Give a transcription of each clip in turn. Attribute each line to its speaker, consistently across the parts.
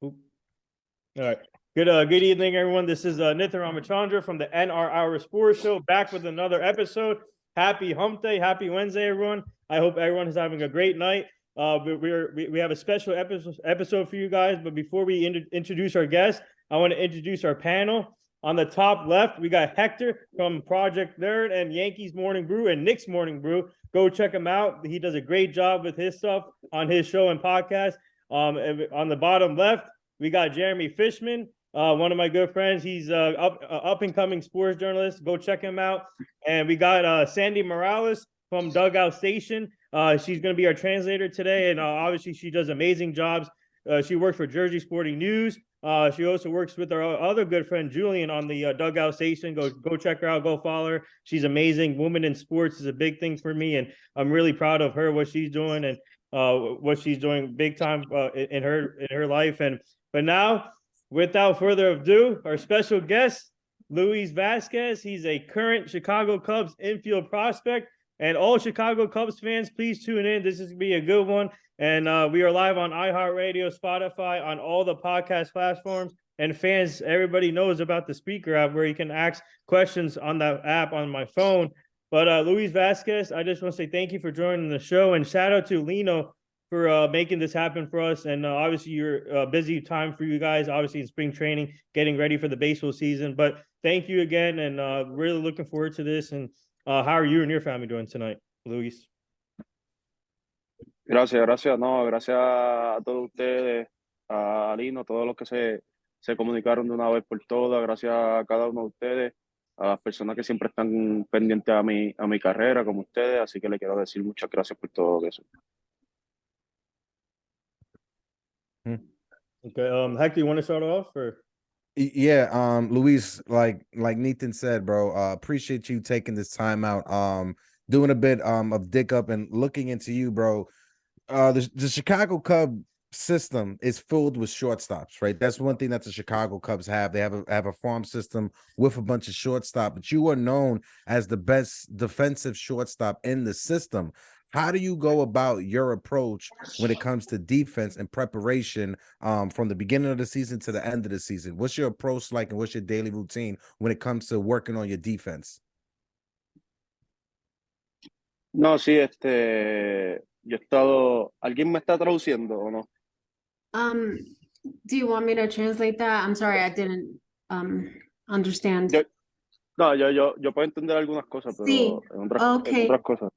Speaker 1: Oop. All right. Good evening, everyone. This is Nithin Ramachandra from the NR Hour Sports Show, back with another episode. Happy Hump Day, happy Wednesday, everyone. I hope everyone is having a great night. We have a special episode for you guys, but before we introduce our guests, I want to introduce our panel. On the top left, we got Hector from Project Nerd and Yankees Morning Brew and Knicks Morning Brew. Go check him out. He does a great job with his stuff on his show and podcast. On the bottom left, we got Jeremy Fishman, one of my good friends. He's up and coming sports journalist. Go check him out. And we got Sandy Morales from Dugout Station. She's going to be our translator today, and obviously she does amazing jobs. She works for Jersey Sporting News. She also works with our other good friend Julian on the Dugout Station. Go check her out. Go follow her. She's amazing. Woman in sports is a big thing for me, and I'm really proud of her, what she's doing, and what she's doing big time in her life. But now, without further ado, our special guest, Luis Vazquez. He's a current Chicago Cubs infield prospect. And all Chicago Cubs fans, please tune in. This is going to be a good one. And we are live on iHeartRadio, Spotify, on all the podcast platforms. And fans, everybody knows about the speaker app where you can ask questions on that app on my phone. But Luis Vazquez, I just want to say thank you for joining the show. And shout out to Lino for making this happen for us. And obviously, you're a busy time for you guys, obviously in spring training, getting ready for the baseball season. But thank you again, and really looking forward to this. And how are you and your family doing tonight, Luis?
Speaker 2: Gracias. No, gracias a todos ustedes, a Lino, todos los que se comunicaron de una vez por todas. Gracias a cada uno de ustedes, a las personas que siempre están pendientes a mi carrera, como ustedes. Así que le quiero decir muchas gracias por todo eso.
Speaker 1: Okay, Hector, you want to start off, or?
Speaker 3: Yeah, Luis, like Nathan said, bro, appreciate you taking this time out, doing a bit of dig up and looking into you, bro. The Chicago Cub system is filled with shortstops, right? That's one thing that the Chicago Cubs have. They have a farm system with a bunch of shortstop, but you are known as the best defensive shortstop in the system. How do you go about your approach when it comes to defense and preparation from the beginning of the season to the end of the season? What's your approach like, and what's your daily routine when it comes to working on your defense?
Speaker 2: No, sí, yo he estado. ¿Alguien me está traduciendo o no?
Speaker 4: Do you want me to translate that? I'm sorry, I didn't understand.
Speaker 2: Yo puedo entender algunas cosas, pero
Speaker 4: Sí.
Speaker 2: en otras cosas.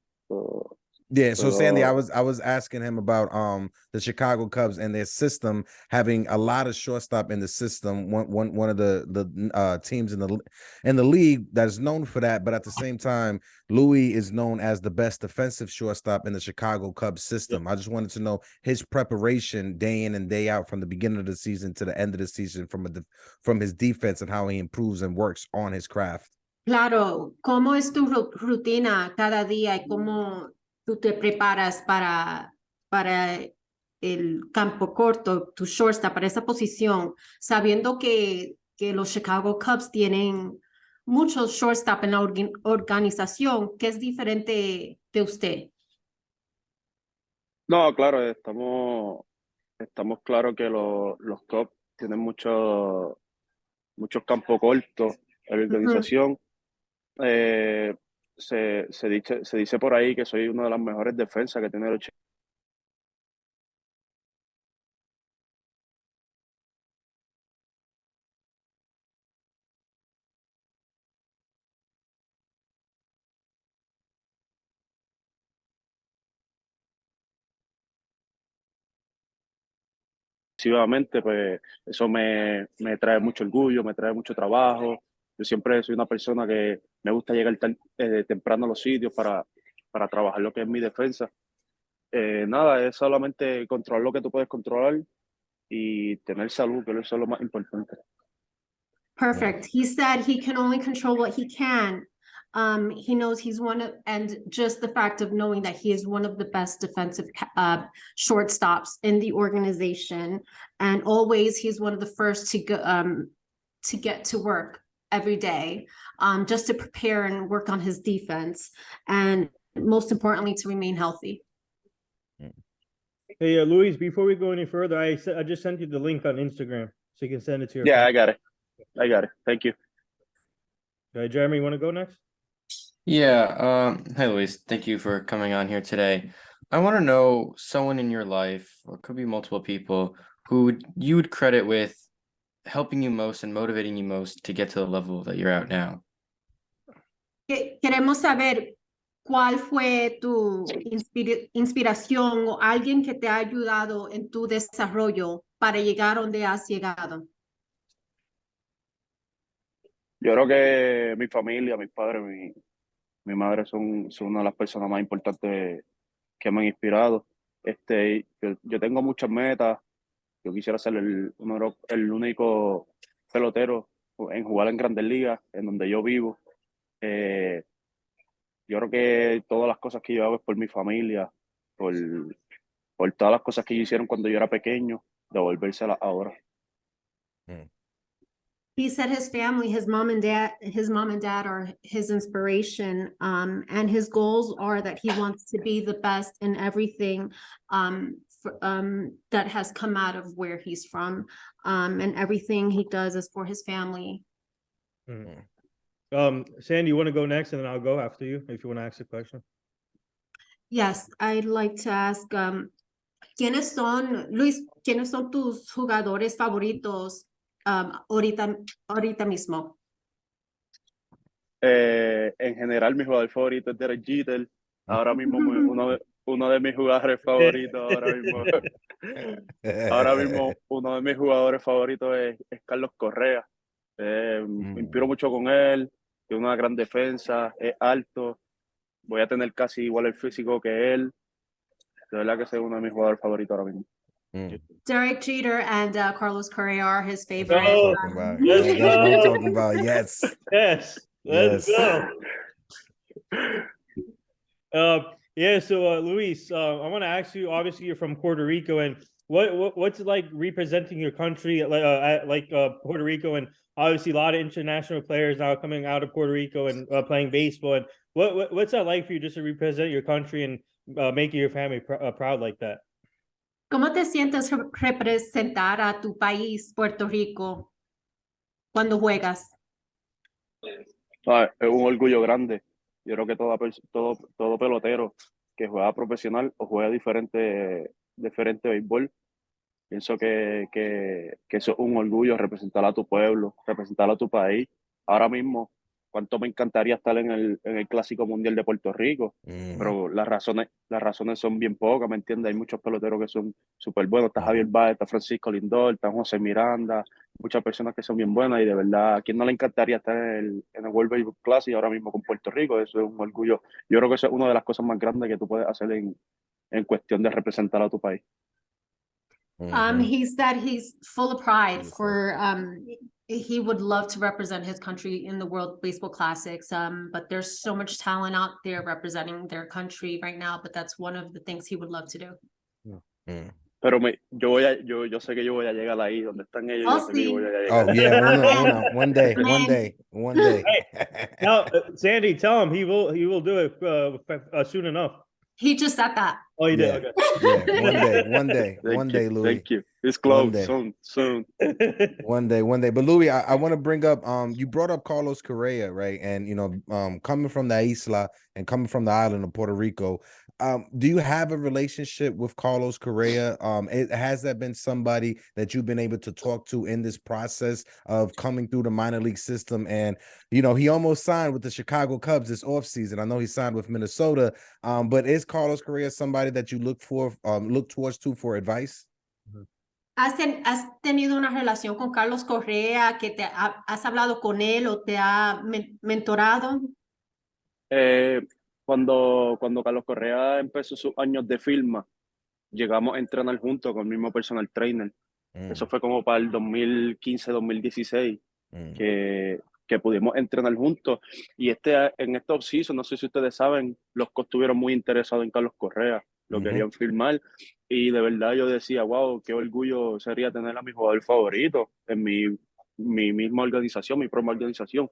Speaker 3: Yeah, so Sandy, I was asking him about the Chicago Cubs and their system having a lot of shortstop in the system. One of the teams in the league that is known for that, but at the same time, Louis is known as the best defensive shortstop in the Chicago Cubs system. Yep. I just wanted to know his preparation day in and day out from the beginning of the season to the end of the season from his defense and how he improves and works on his craft.
Speaker 4: Claro, ¿cómo es tu rutina cada día y cómo tú te preparas para el campo corto, tu shortstop, para esa posición, sabiendo que los Chicago Cubs tienen muchos shortstop en la organización? ¿Qué es diferente de usted?
Speaker 2: No, claro, estamos claros que los Cubs tienen muchos campos cortos en la organización. Se dice por ahí que soy una de las mejores defensas que tiene el pues eso me trae mucho orgullo, me trae mucho trabajo. Yo siempre soy una persona que me gusta llegar temprano a los sitios para trabajar lo que es mi defensa. Nada, es solamente controlar lo que tú puedes controlar y tener salud, que eso es lo más importante.
Speaker 4: Perfect. He said he can only control what he can. He knows he's and just the fact of knowing that he is one of the best defensive shortstops in the organization, and always he's one of the first to get to work every day, just to prepare and work on his defense, and most importantly, to remain healthy.
Speaker 1: Hey, Luis, before we go any further, I just sent you the link on Instagram so you can send it to your
Speaker 2: Yeah,
Speaker 1: friends.
Speaker 2: I got it. Thank you.
Speaker 1: Jeremy, you want to go next?
Speaker 5: Yeah, hi Luis. Thank you for coming on here today. I want to know someone in your life, or it could be multiple people, who you would credit with helping you most and motivating you most to get to the level that you're at now.
Speaker 4: Queremos saber cuál fue tu inspiración o alguien que te ha ayudado en tu desarrollo para llegar donde has llegado.
Speaker 2: Yo creo que mi familia, mis padres, mi madre son una de las personas más importantes que me han inspirado. Yo tengo muchas metas. Yo quisiera ser el único pelotero en jugar en Grandes Ligas, en donde yo vivo. Yo creo que todas las cosas que yo hago es por mi familia, por todas las cosas que ellos hicieron cuando yo era pequeño, devolvérselas ahora.
Speaker 4: He said his family, his mom and dad are his inspiration. And his goals are that he wants to be the best in everything that has come out of where he's from. And everything he does is for his family.
Speaker 1: Sandy, you want to go next, and then I'll go after you if you want to ask a question.
Speaker 4: Yes, I'd like to ask, ¿quiénes son tus jugadores favoritos ahorita mismo?
Speaker 2: En general, mi jugador favorito es Derek Jeter. Ahora mismo uno de mis jugadores favoritos ahora mismo uno de mis jugadores favoritos es Carlos Correa. Me inspiro mucho con él, tiene una gran defensa, es alto, voy a tener casi igual el físico que él. De verdad que es uno de mis jugadores favoritos ahora mismo.
Speaker 4: Derek Jeter and Carlos Correa are his favorite.
Speaker 1: Oh,
Speaker 3: That's what I'm talking about. Yes.
Speaker 1: Yes. Let's go. Yeah, so Luis, I want to ask you, obviously you're from Puerto Rico, and what's it like representing your country like Puerto Rico, and obviously a lot of international players now coming out of Puerto Rico and playing baseball, and what's that like for you just to represent your country and making your family proud like that?
Speaker 4: ¿Cómo te sientes representar a tu país, Puerto Rico, cuando juegas?
Speaker 2: Es un orgullo grande. Yo creo que todo pelotero que juega profesional o juega diferente béisbol, pienso que eso es un orgullo, representar a tu pueblo, representar a tu país. Ahora mismo, cuánto me encantaría estar en el Clásico Mundial de Puerto Rico, pero las razones son bien pocas, ¿me entiendes? Hay muchos peloteros que son súper buenos. Está Javier Baez, está Francisco Lindor, está José Miranda, muchas personas que son bien buenas, y de verdad, ¿a quién no le encantaría estar en el World Baseball Classic ahora mismo con Puerto Rico? Eso es un orgullo. Yo creo que eso es una de las cosas más grandes que tú puedes hacer en cuestión de representar a tu país.
Speaker 4: He said he's full of pride for he would love to represent his country in the World Baseball Classics. But there's so much talent out there representing their country right now, but that's one of the things he would love to do.
Speaker 2: Pero yo sé que yo voy a llegar ahí donde están ellos.
Speaker 4: I'll
Speaker 2: Yo sé que yo voy a llegar.
Speaker 3: Oh yeah, one day.
Speaker 1: Now, Sandy, tell him he will do it soon enough.
Speaker 4: He just said that.
Speaker 1: Oh, you
Speaker 3: Yeah.
Speaker 1: did. Okay.
Speaker 3: One day, Louis.
Speaker 2: Thank you. It's close. Soon.
Speaker 3: One day. But Louis, I want to bring up you brought up Carlos Correa, right? And you know, coming from the isla and coming from the island of Puerto Rico, do you have a relationship with Carlos Correa? Has that been somebody that you've been able to talk to in this process of coming through the minor league system? And you know, he almost signed with the Chicago Cubs this offseason. I know he signed with Minnesota, but is Carlos Correa somebody that you look towards for advice?
Speaker 4: ¿Has tenido una relación con Carlos Correa, que has hablado con él o te ha mentorado?
Speaker 2: Cuando Carlos Correa empezó sus años de firma, llegamos a entrenar juntos con el mismo personal trainer. Eso fue como para el 2015-2016, que pudimos entrenar juntos. Y en esta offseason, no sé si ustedes saben, los Cubs estuvieron muy interesados en Carlos Correa, lo querían firmar. Y de verdad yo decía, wow, qué orgullo sería tener a mi jugador favorito en mi misma organización, mi propia organización.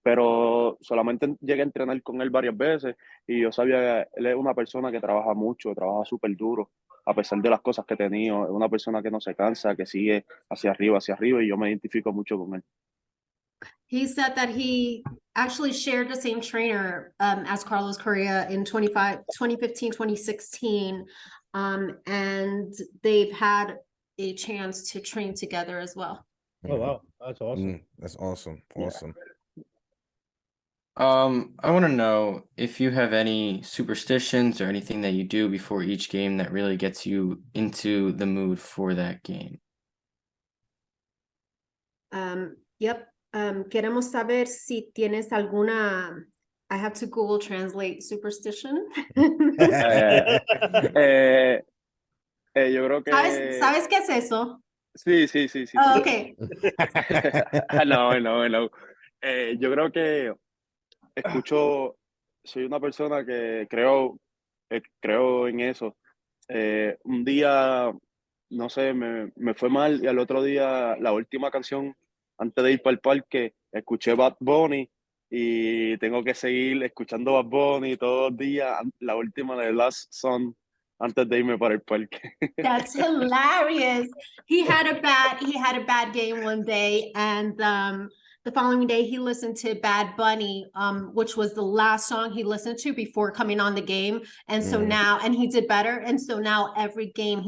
Speaker 2: Pero solamente llegué a entrenar con él varias veces y yo sabía que él es una persona que trabaja mucho, trabaja súper duro, a pesar de las cosas que he tenido. Es una persona que no se cansa, que sigue hacia arriba y yo me identifico mucho con él.
Speaker 4: He said that he actually shared the same trainer as Carlos Correa in 2015, 2016. And they've had a chance to train together as well.
Speaker 1: Oh wow, that's awesome.
Speaker 3: That's awesome.
Speaker 2: Yeah.
Speaker 3: Awesome.
Speaker 5: I want to know if you have any superstitions or anything that you do before each game that really gets you into the mood for that game.
Speaker 4: Yep. Queremos saber si tienes alguna. I have to Google Translate superstition.
Speaker 2: Yo creo que
Speaker 4: ¿Sabes qué es eso?
Speaker 2: sí.
Speaker 4: Oh, okay.
Speaker 2: No. Yo creo que soy una persona que creo en eso. Un día, no sé, me fue mal y al otro día, la última canción, antes de ir para el parque, escuché Bad Bunny y tengo que seguir escuchando Bad Bunny todos los días, la última de Last Song, antes de irme para el parque.
Speaker 4: That's hilarious. He had a bad game one day, and the following day he listened to Bad Bunny, which was the last song he listened to before coming on the game. And so now, and he did better. And so now every game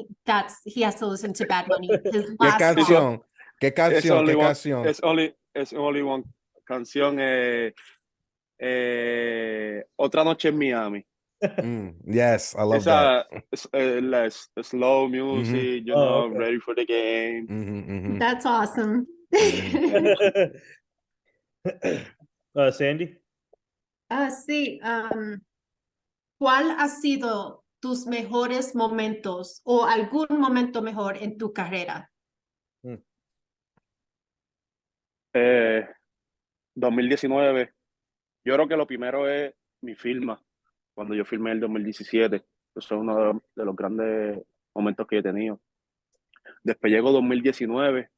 Speaker 4: he has to listen to Bad Bunny. His
Speaker 3: ¿Qué
Speaker 4: last song.
Speaker 3: canción? ¿Qué canción? ¿Qué canción?
Speaker 2: It's only one canción. Otra noche en Miami.
Speaker 3: Yes, I love that.
Speaker 2: Less slow music,
Speaker 1: Okay.
Speaker 2: ready for the game.
Speaker 4: That's awesome.
Speaker 1: Sandy?
Speaker 4: Sí. ¿Cuál ha sido tus mejores momentos o algún momento mejor en tu carrera?
Speaker 2: 2019, yo creo que lo primero es mi firma, cuando yo firmé el 2017. Eso es uno de los grandes momentos que he tenido. Después llegó 2019,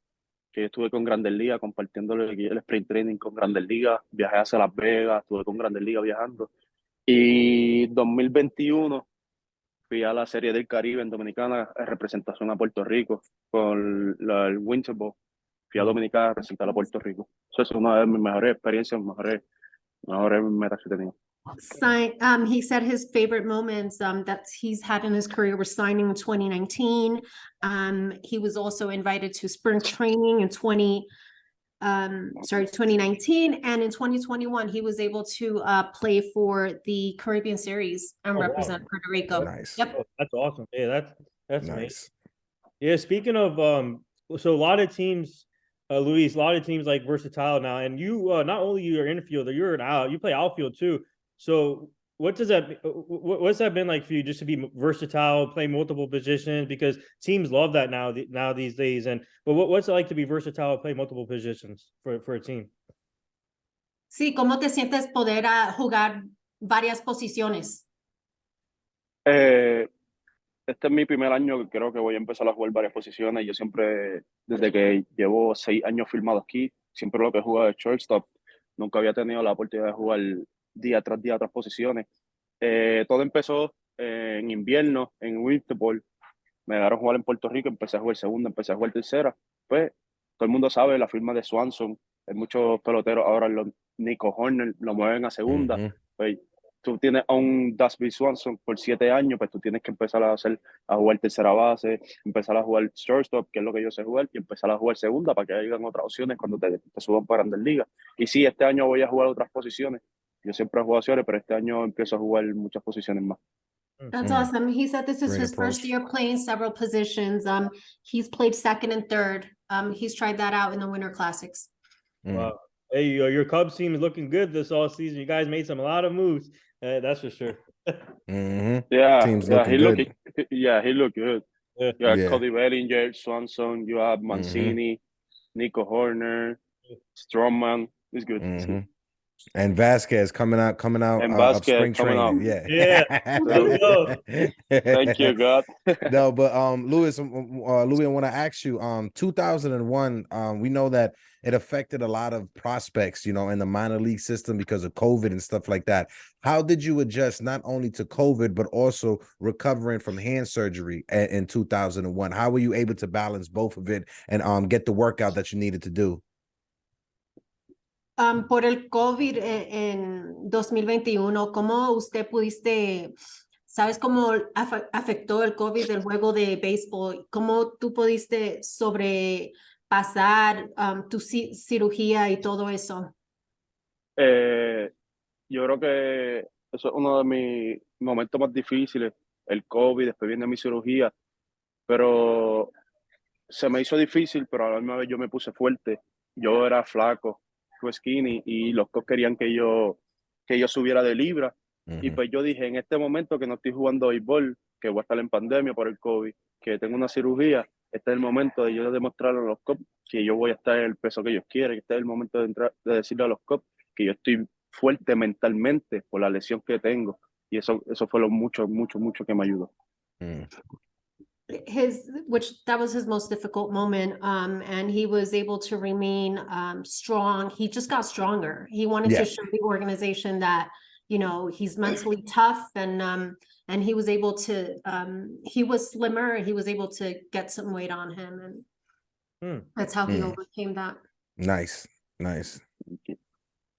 Speaker 2: que yo estuve con Grandes Ligas, compartiendo el sprint training con Grandes Ligas, viajé hacia Las Vegas, estuve con Grandes Ligas viajando. Y 2021 fui a la Serie del Caribe en Dominicana en representación a Puerto Rico con el Winter Bowl. Fui a Dominicana a representar a Puerto Rico. Eso es una de mis mejores experiencias, mejores metas que he tenido.
Speaker 4: He said his favorite moments that he's had in his career were signing in 2019. He was also invited to spring training in 2019, and in 2021 he was able to play for the Caribbean Series and represent Puerto Rico.
Speaker 3: Nice.
Speaker 4: Yep.
Speaker 1: Oh, that's awesome. Yeah, that's amazing.
Speaker 3: Nice.
Speaker 1: Yeah, speaking of so a lot of teams, Luis, a lot of teams like versatile now, and you not only you're infielder, you play outfield too. So what's that been like for you, just to be versatile, play multiple positions? Because teams love that now these days. And but what's it like to be versatile, play multiple positions for a team?
Speaker 4: Sí, ¿cómo te sientes poder jugar varias posiciones?
Speaker 2: Este es mi primer año que creo que voy a empezar a jugar varias posiciones. Yo siempre, desde que llevo 6 años filmado aquí, siempre lo que he jugado es shortstop. Nunca había tenido la oportunidad de jugar día tras día otras posiciones. Todo empezó en invierno, en Winter Ball. Me dejaron jugar en Puerto Rico, empecé a jugar segunda, empecé a jugar tercera. Pues todo el mundo sabe la firma de Swanson. Hay muchos peloteros ahora, los Nico Horner lo mueven a segunda. Pues tú tienes a un Dasby Swanson por 7 años, pues tú tienes que empezar a jugar tercera base, empezar a jugar shortstop, que es lo que yo sé jugar, y empezar a jugar segunda para que hayan otras opciones cuando te suban para Grandes Ligas. Y sí, este año voy a jugar otras posiciones. Yo siempre he jugado opciones, pero este año empiezo a jugar muchas posiciones más.
Speaker 4: That's awesome. He said this is
Speaker 3: Great
Speaker 4: his first
Speaker 3: approach.
Speaker 4: year playing several positions. He's played second and third. He's tried that out in the Winter Classics.
Speaker 1: Wow. Hey, your Cubs team is looking good this all season. You guys made a lot of moves. That's for sure.
Speaker 3: Team's looking good.
Speaker 2: He looked good.
Speaker 1: Yeah.
Speaker 2: You have Cody Bellinger, Swanson, you have Mancini, Nico Horner, Stroman. It's good.
Speaker 3: And Vasquez coming out
Speaker 2: And
Speaker 3: of
Speaker 2: Vazquez
Speaker 3: spring
Speaker 2: coming up.
Speaker 3: training. Yeah.
Speaker 1: Yeah. Let's go.
Speaker 2: Thank you, God.
Speaker 3: No, but Louis, Louis, I want to ask you, 2001, we know that it affected a lot of prospects, you know, in the minor league system because of COVID and stuff like that. How did you adjust not only to COVID but also recovering from hand surgery in 2001? How were you able to balance both of it and get the workout that you needed to do?
Speaker 4: Por el COVID en 2021, ¿cómo usted pudiste, sabes cómo afectó el COVID el juego de béisbol? ¿Cómo tú pudiste sobrepasar tu cirugía y todo eso?
Speaker 2: Yo creo que eso es uno de mis momentos más difíciles, el COVID, después viene mi cirugía, pero se me hizo difícil, pero a la misma vez yo me puse fuerte. Yo era flaco, fue skinny y los coach querían que yo subiera de libra. Y pues yo dije, en este momento que no estoy jugando béisbol, que voy a estar en pandemia por el COVID, que tengo una cirugía, este es el momento de yo demostrarle a los cops que yo voy a estar en el peso que ellos quieren, que este es el momento de decirle a los cops que yo estoy fuerte mentalmente por la lesión que tengo. Y eso fue lo mucho que me ayudó.
Speaker 4: That was his most difficult moment, and he was able to remain strong. He just got stronger. He wanted to show the organization that, you know, he's mentally tough, and he was able to he was slimmer, and he was able to get some weight on him, and that's how he overcame that.
Speaker 3: Nice.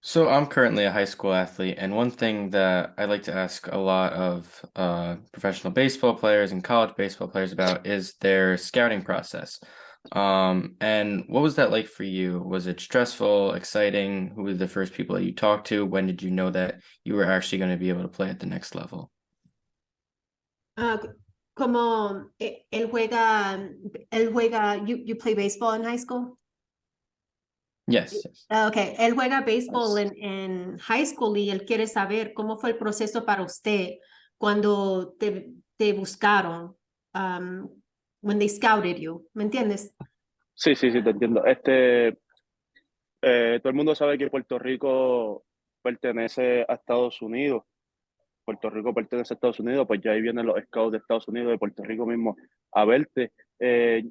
Speaker 5: So I'm currently a high school athlete, and one thing that I like to ask a lot of professional baseball players and college baseball players about is their scouting process. And what was that like for you? Was it stressful, exciting? Who were the first people that you talked to? When did you know that you were actually going to be able to play at the next level?
Speaker 4: Como él juega, you play baseball in high school?
Speaker 5: Yes.
Speaker 4: Okay, él juega béisbol en high school y él quiere saber cómo fue el proceso para usted cuando te buscaron, when they scouted you, ¿me entiendes?
Speaker 2: Sí, te entiendo. Todo el mundo sabe que Puerto Rico pertenece a Estados Unidos. Puerto Rico pertenece a Estados Unidos, pues ya ahí vienen los scouts de Estados Unidos, de Puerto Rico mismo, a verte.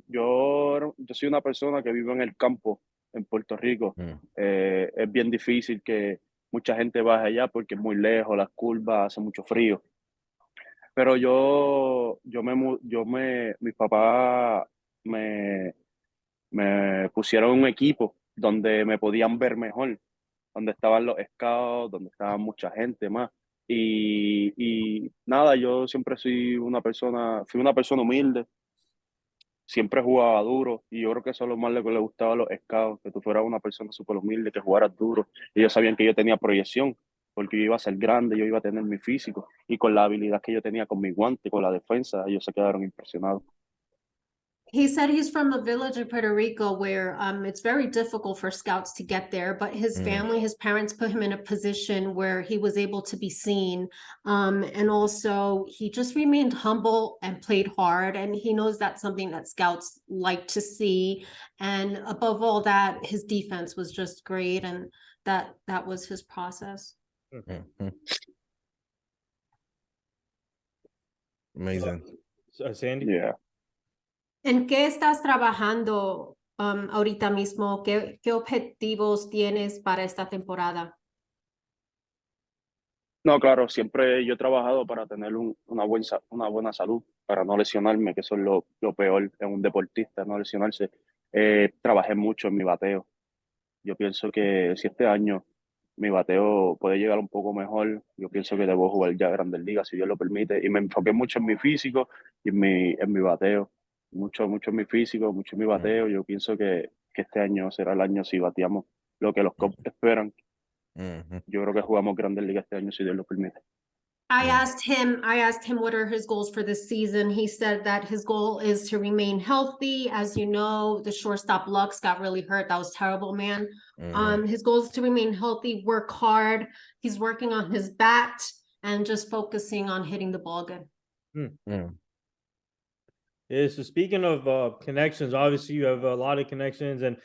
Speaker 2: Yo soy una persona que vive en el campo, en Puerto Rico. Es bien difícil que mucha gente vaya allá porque es muy lejos, las curvas, hace mucho frío. Pero mis papás me pusieron un equipo donde me podían ver mejor, donde estaban los scouts, donde estaba mucha gente más. Y nada, yo siempre fui una persona humilde, siempre jugaba duro y yo creo que eso es lo más que le gustaba a los scouts, que tú fueras una persona súper humilde, que jugaras duro. Ellos sabían que yo tenía proyección, porque yo iba a ser grande, yo iba a tener mi físico y con la habilidad que yo tenía con mi guante, con la defensa, ellos se quedaron impresionados.
Speaker 4: He said he's from a village in Puerto Rico where it's very difficult for scouts to get there, but his family, his parents put him in a position where he was able to be seen. And also he just remained humble and played hard. And he knows that's something that scouts like to see. And above all that, his defense was just great. And that was his process.
Speaker 3: Amazing.
Speaker 1: Sandy?
Speaker 2: Yeah.
Speaker 4: ¿En qué estás trabajando ahorita mismo? ¿Qué objetivos tienes para esta temporada?
Speaker 2: No, claro, siempre yo he trabajado para tener una buena salud, para no lesionarme, que eso es lo peor en un deportista, no lesionarse. Trabajé mucho en mi bateo. Yo pienso que si este año mi bateo puede llegar un poco mejor, yo pienso que debo jugar ya Grandes Ligas, si Dios lo permite. Y me enfoqué mucho en mi físico y en mi bateo. Mucho en mi físico, mucho en mi bateo. Yo pienso que este año será el año si bateamos lo que los cops esperan. Yo creo que jugamos Grandes Ligas este año, si Dios lo permite.
Speaker 4: I asked him what are his goals for this season. He said that his goal is to remain healthy. As you know, the shortstop Lux got really hurt. That was terrible, man. His goal is to remain healthy, work hard. He's working on his bat and just focusing on hitting the ball good.
Speaker 1: Yeah, so speaking of connections, obviously you have a lot of connections, and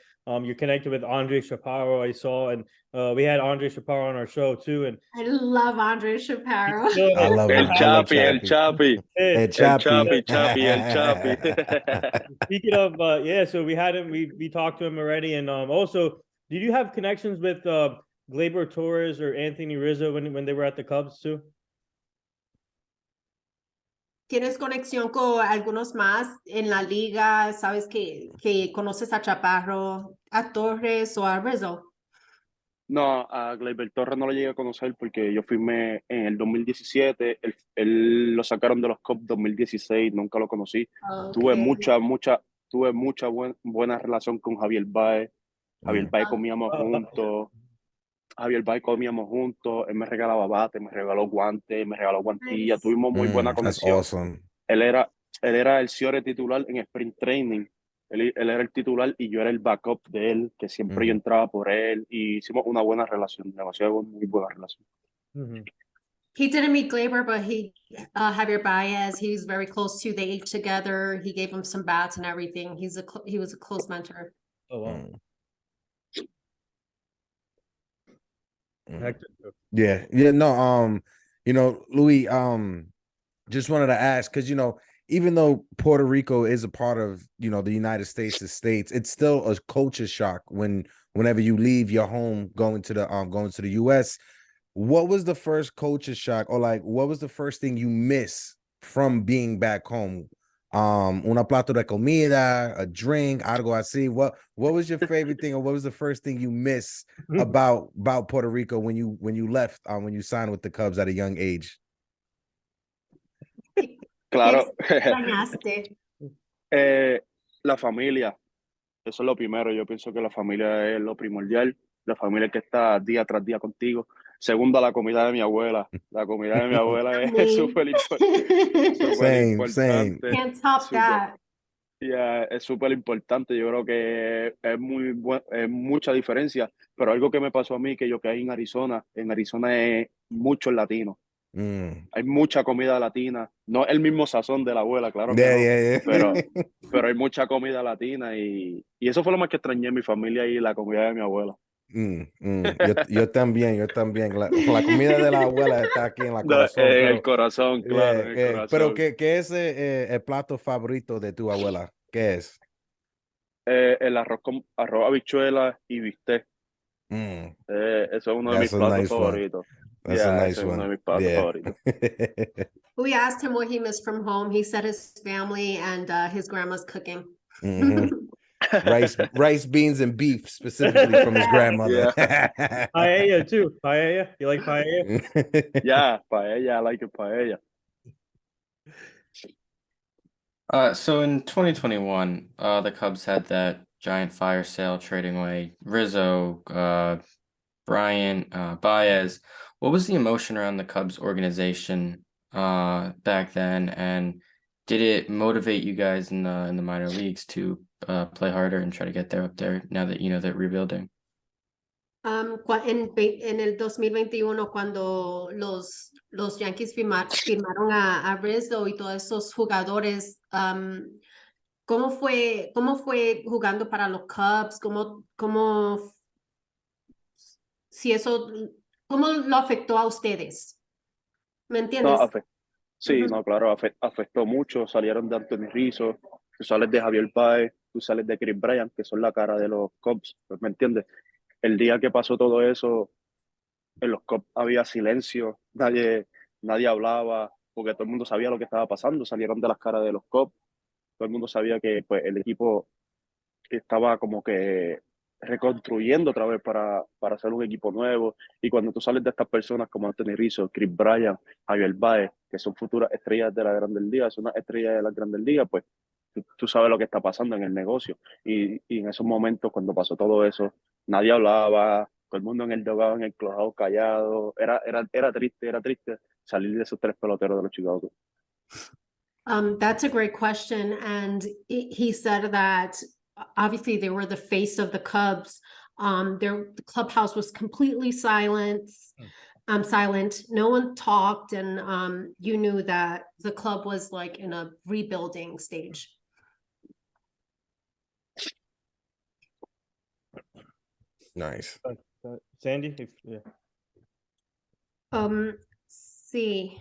Speaker 1: you're connected with Andre Chaparro, I saw, and we had Andre Chaparro on our show too, and
Speaker 4: I love Andre Chaparro.
Speaker 3: I love
Speaker 2: El
Speaker 3: him. I love
Speaker 2: Chapi, El Chapi,
Speaker 1: Hey,
Speaker 3: Hey,
Speaker 2: El
Speaker 3: Chappy.
Speaker 2: Chapi, Chapi, El Chapi.
Speaker 1: speaking of yeah, so we had him, we talked to him already, and also, did you have connections with Gleyber Torres or Anthony Rizzo when they were at the Cubs too?
Speaker 4: ¿Tienes conexión con algunos más en la liga? ¿Sabes que conoces a Chaparro, a Torres o a Rizzo?
Speaker 2: No, a Gleyber Torres no lo llegué a conocer porque yo firmé en el 2017, él lo sacaron de los Cubs 2016, nunca lo conocí. Tuve
Speaker 4: Okay.
Speaker 2: buena relación con Javier Baez. Javier Baez comíamos juntos, él me regalaba bate, me regaló guantes, me regaló guantillas,
Speaker 4: Nice.
Speaker 2: tuvimos muy buena
Speaker 3: That's
Speaker 2: conexión.
Speaker 3: awesome.
Speaker 2: Él era el Ciore titular en Sprint Training. Él era el titular y yo era el backup de él, que siempre yo entraba por él y hicimos una buena relación, muy buena relación.
Speaker 4: He didn't meet Gleyber, but Javier Baez, he's very close to. They ate together. He gave him some bats and everything. He was a close mentor.
Speaker 1: Oh wow.
Speaker 3: Yeah, no, Louis, just wanted to ask, because even though Puerto Rico is a part of the United States, it's still a culture shock whenever you leave your home going to the US. What was the first culture shock, or like what was the first thing you miss from being back home? Una plato de comida, a drink, algo así. What was your favorite thing, or what was the first thing you miss about Puerto Rico when you left, when you signed with the Cubs at a young age?
Speaker 2: Claro.
Speaker 4: Extrañaste.
Speaker 2: La familia, eso es lo primero. Yo pienso que la familia es lo primordial, la familia que está día tras día contigo. Segundo, la comida de mi abuela. La comida de mi abuela es súper
Speaker 3: Same.
Speaker 2: importante.
Speaker 4: Can't top that.
Speaker 2: Yeah, es súper importante. Yo creo que es mucha diferencia. Pero algo que me pasó a mí, que yo caí en Arizona es muchos latinos. Hay mucha comida latina. No el mismo sazón de la abuela, claro que no.
Speaker 3: Yeah.
Speaker 2: Pero hay mucha comida latina y eso fue lo más que extrañé en mi familia y la comida de mi abuela.
Speaker 3: Yo también. La comida de la abuela está aquí en la corazón.
Speaker 2: El corazón, claro, el corazón.
Speaker 3: Pero ¿qué es el plato favorito de tu abuela? ¿Qué es?
Speaker 2: El arroz con habichuelas y bistec. Eso es uno de mis platos favoritos.
Speaker 3: That's a nice
Speaker 2: ese es uno de
Speaker 3: one.
Speaker 2: mis platos favoritos.
Speaker 4: We asked him what he missed from home. He said his family and his grandma's cooking.
Speaker 3: Rice, beans, and beef, specifically from his grandmother.
Speaker 1: Paella too. Paella. You like paella?
Speaker 2: Yeah, paella. I like it, paella.
Speaker 5: So in 2021, the Cubs had that giant fire sale trading away Rizzo, Bryant, Baez. What was the emotion around the Cubs organization back then, and did it motivate you guys in the minor leagues to play harder and try to get up there now that they're rebuilding?
Speaker 4: En el 2021, cuando los Yankees firmaron a Rizzo y todos esos jugadores, ¿cómo fue jugando para los Cubs? ¿Cómo lo afectó a ustedes? ¿Me entiendes?
Speaker 2: No, claro, afectó mucho. Salieron de Anthony Rizzo, tú sales de Javier Baez, tú sales de Chris Bryant, que son la cara de los Cubs, ¿me entiendes? El día que pasó todo eso, en los Cubs había silencio, nadie hablaba, porque todo el mundo sabía lo que estaba pasando. Salieron de las caras de los Cubs, todo el mundo sabía que pues, el equipo estaba como que reconstruyendo otra vez para hacer un equipo nuevo. Y cuando tú sales de estas personas como Anthony Rizzo, Chris Bryant, Javier Baez, que son futuras estrellas de la Grandes Ligas, son unas estrellas de las Grandes Ligas, pues tú sabes lo que está pasando en el negocio. Y en esos momentos, cuando pasó todo eso, nadie hablaba, todo el mundo en el dugout, en el clubhouse callado. Era triste salir de esos tres peloteros de los Chicago.
Speaker 4: That's a great question. And he said that obviously they were the face of the Cubs. The clubhouse was completely silent. silent. No one talked, and you knew that the club was like in a rebuilding stage.
Speaker 3: Nice.
Speaker 1: Sandy, yeah.
Speaker 4: Sí.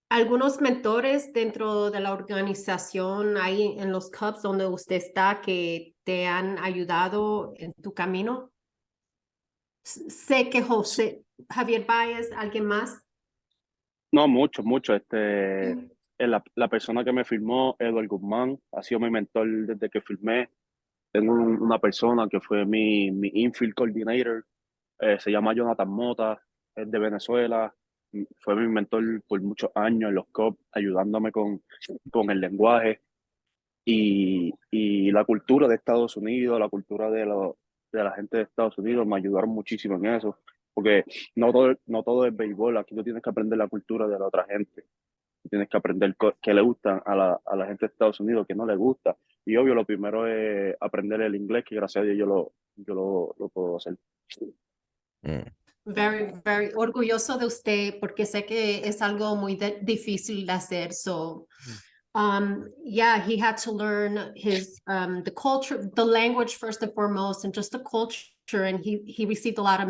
Speaker 4: Algunos mentores dentro de la organización ahí en los Cubs donde usted está que te han ayudado en tu camino. Sé que Javier Báez, ¿alguien más?
Speaker 2: No, mucho, mucho. La persona que me firmó, Eduardo Guzmán, ha sido mi mentor desde que firmé. Tengo una persona que fue mi infield coordinator, se llama Jonathan Mota, es de Venezuela, fue mi mentor por muchos años en los COP, ayudándome con el lenguaje y la cultura de Estados Unidos, la cultura de la gente de Estados Unidos, me ayudaron muchísimo en eso, porque no todo es béisbol, aquí tú tienes que aprender la cultura de la otra gente. Tienes que aprender qué le gusta a la gente de Estados Unidos, qué no le gusta. Y obvio, lo primero es aprender el inglés, que gracias a Dios yo lo puedo hacer.
Speaker 4: Very, very orgulloso de usted porque sé que es algo muy difícil de hacer. So, yeah, he had to learn the culture, the language first and foremost, and just the culture. And he received a lot of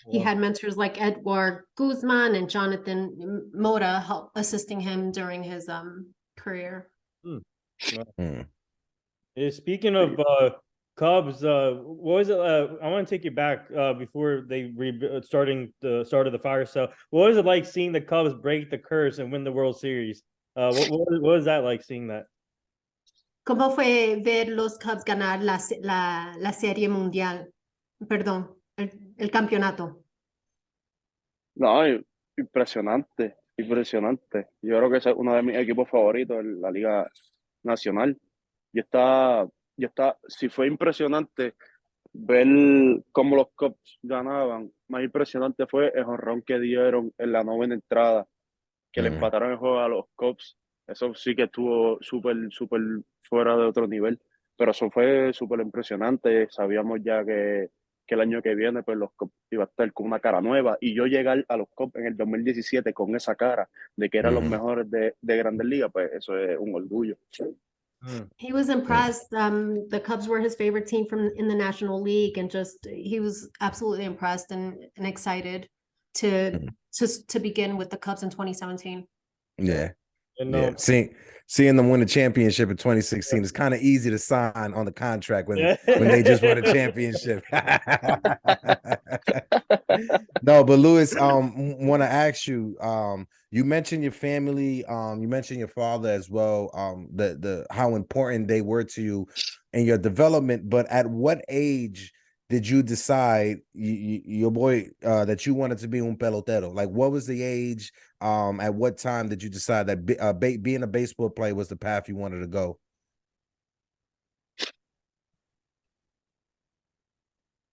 Speaker 4: He had mentors like Edward Guzman and Jonathan Mota help assisting him during his career.
Speaker 1: Speaking of Cubs, what was it? I want to take you back before they started the fire sale. What was it like seeing the Cubs break the curse and win the World Series? What was that like seeing that?
Speaker 4: ¿Cómo fue ver los Cubs ganar la Serie Mundial? Perdón, el campeonato.
Speaker 2: No, impresionante, impresionante. Yo creo que es uno de mis equipos favoritos en la Liga Nacional. Si fue impresionante ver cómo los Cubs ganaban, más impresionante fue el jonrón que dieron en la novena entrada, que le empataron el juego a los Cubs. Eso sí que estuvo súper, súper fuera de otro nivel, pero eso fue súper impresionante. Sabíamos ya que el año que viene pues los Cubs iba a estar con una cara nueva, y yo llegar a los Cubs en el 2017 con esa cara de que eran los mejores de Grandes Ligas, pues eso es un orgullo.
Speaker 4: He was impressed. The Cubs were his favorite team in the National League, and he was absolutely impressed and excited to begin with the Cubs in 2017.
Speaker 3: Yeah.
Speaker 1: And,
Speaker 3: yeah. Seeing them win the championship in 2016 is kind of easy to sign on the contract when they just won a championship. No, but Luis, want to ask you, you mentioned your family, you mentioned your father as well, the how important they were to you and your development, but at what age did you decide your boy that you wanted to be un pelotero? Like, what was the age? At what time did you decide that being a baseball player was the path you wanted to go?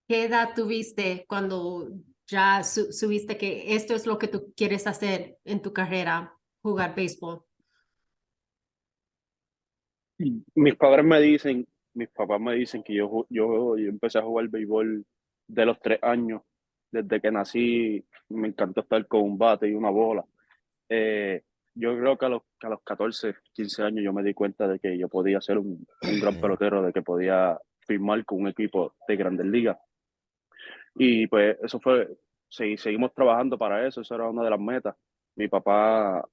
Speaker 4: ¿Qué edad tuviste cuando ya subiste que esto es lo que tú quieres hacer en tu carrera, jugar béisbol?
Speaker 2: Mis papás me dicen que yo empecé a jugar béisbol de los 3 años. Desde que nací me encantó estar con un bate y una bola. Yo creo que a los 14, 15 años yo me di cuenta de que yo podía ser un gran pelotero, de que podía firmar con un equipo de Grandes Ligas. Y pues eso fue, seguimos trabajando para eso, eso era una de las metas. Mi papá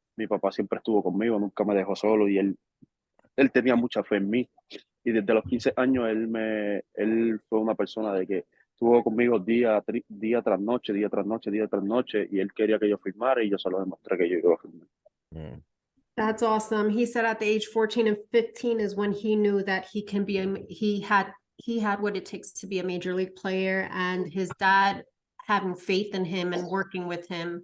Speaker 2: siempre estuvo conmigo, nunca me dejó solo, y él tenía mucha fe en mí. Y desde los 15 años él fue una persona de que estuvo conmigo día tras noche, día tras noche, día tras noche, y él quería que yo firmara, y yo se lo demostré que yo iba a firmar.
Speaker 4: That's awesome. He said at the age 14 and 15 is when he knew that he had what it takes to be a major league player, and his dad having faith in him and working with him.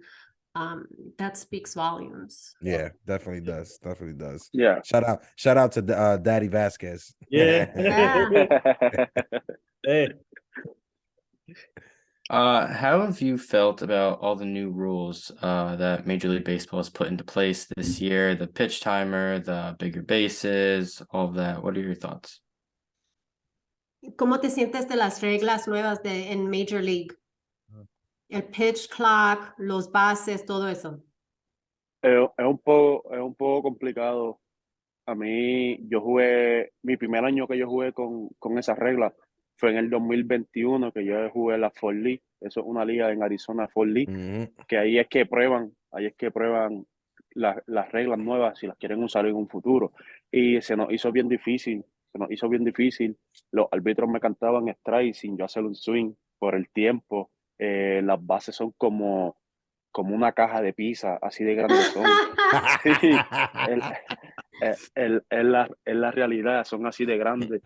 Speaker 4: That speaks volumes.
Speaker 3: Yeah, definitely does. Definitely does.
Speaker 2: Yeah.
Speaker 3: Shout out to Daddy Vazquez.
Speaker 1: Yeah. Hey.
Speaker 5: How have you felt about all the new rules that Major League Baseball has put into place this year? The pitch timer, the bigger bases, all of that. What are your thoughts?
Speaker 4: ¿Cómo te sientes de las reglas nuevas en Major League? El pitch clock, los bases, todo eso.
Speaker 2: Es un poco complicado. A mí, mi primer año que yo jugué con esas reglas fue en el 2021, que yo jugué la Fall League. Eso es una liga en Arizona, Fall League, que ahí es que prueban las reglas nuevas si las quieren usar en un futuro. Y se nos hizo bien difícil, se nos hizo bien difícil. Los árbitros me cantaban strike sin yo hacer un swing por el tiempo. Las bases son como una caja de pizza, así de grandes son. Sí, es la realidad, son así de grandes.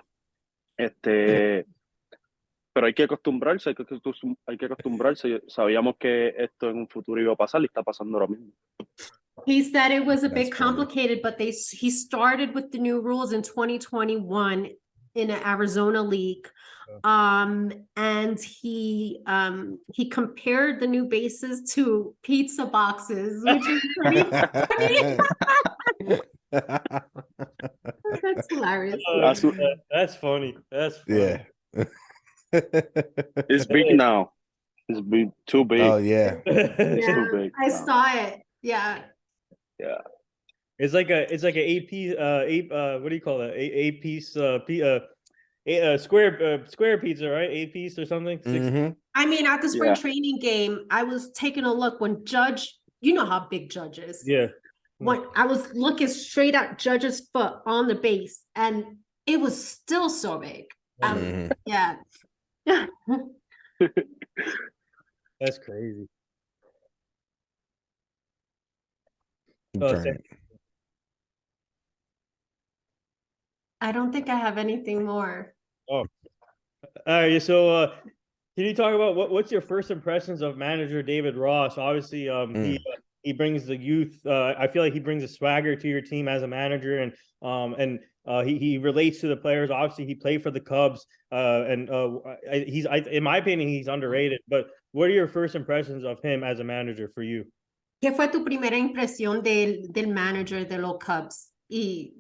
Speaker 2: Pero hay que acostumbrarse, hay que acostumbrarse. Sabíamos que esto en un futuro iba a pasar y está pasando ahora mismo.
Speaker 4: He said it was a
Speaker 3: That's
Speaker 4: bit
Speaker 3: funny.
Speaker 4: complicated, but he started with the new rules in 2021 in an Arizona league. And he compared the new bases to pizza boxes, which is pretty funny. That's hilarious.
Speaker 1: That's funny. That's funny.
Speaker 3: Yeah.
Speaker 2: It's big now. It's big, too big.
Speaker 3: Oh yeah.
Speaker 2: It's
Speaker 4: Yeah,
Speaker 2: too big.
Speaker 4: I
Speaker 2: now.
Speaker 4: saw it. Yeah.
Speaker 2: Yeah.
Speaker 1: It's like a 8-piece what do you call that? 8-piece square pizza, right? 8-piece or something.
Speaker 3: Mhm.
Speaker 4: I mean, at the spring
Speaker 2: Yeah.
Speaker 4: training game, I was taking a look when Judge, you know how big Judge is.
Speaker 1: Yeah.
Speaker 4: When I was looking straight at Judge's foot on the base, and it was still so big.
Speaker 3: Mhm.
Speaker 4: Yeah.
Speaker 1: That's crazy.
Speaker 3: Keep
Speaker 1: Oh,
Speaker 3: trying.
Speaker 4: I don't think I have anything more.
Speaker 1: All right, so can you talk about what's your first impressions of manager David Ross? Obviously, he brings the youth. I feel like he brings a swagger to your team as a manager, and he relates to the players. Obviously, he played for the Cubs, and in my opinion, he's underrated. But what are your first impressions of him as a manager for you?
Speaker 4: ¿Qué fue tu primera impresión del manager de los Cubs? ¿Y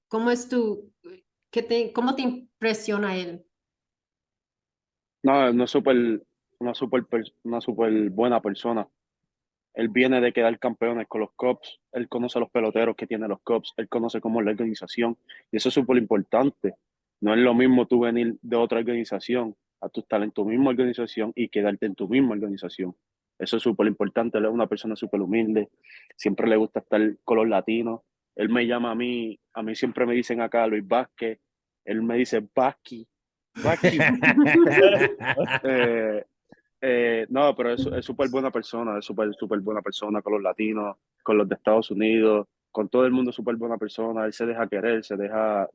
Speaker 4: cómo es cómo te impresiona él?
Speaker 2: No, una super buena persona. Él viene de quedar campeones con los Cubs. Él conoce a los peloteros que tienen los Cubs. Él conoce cómo es la organización. Y eso es súper importante. No es lo mismo tú venir de otra organización a tú estar en tu misma organización y quedarte en tu misma organización. Eso es súper importante. Él es una persona súper humilde. Siempre le gusta estar con los latinos. Él me llama a mí siempre me dicen acá Luis Vazquez. Él me dice Vazquez. No, pero es súper buena persona, es súper buena persona con los latinos, con los de Estados Unidos, con todo el mundo, súper buena persona. Él se deja querer, se deja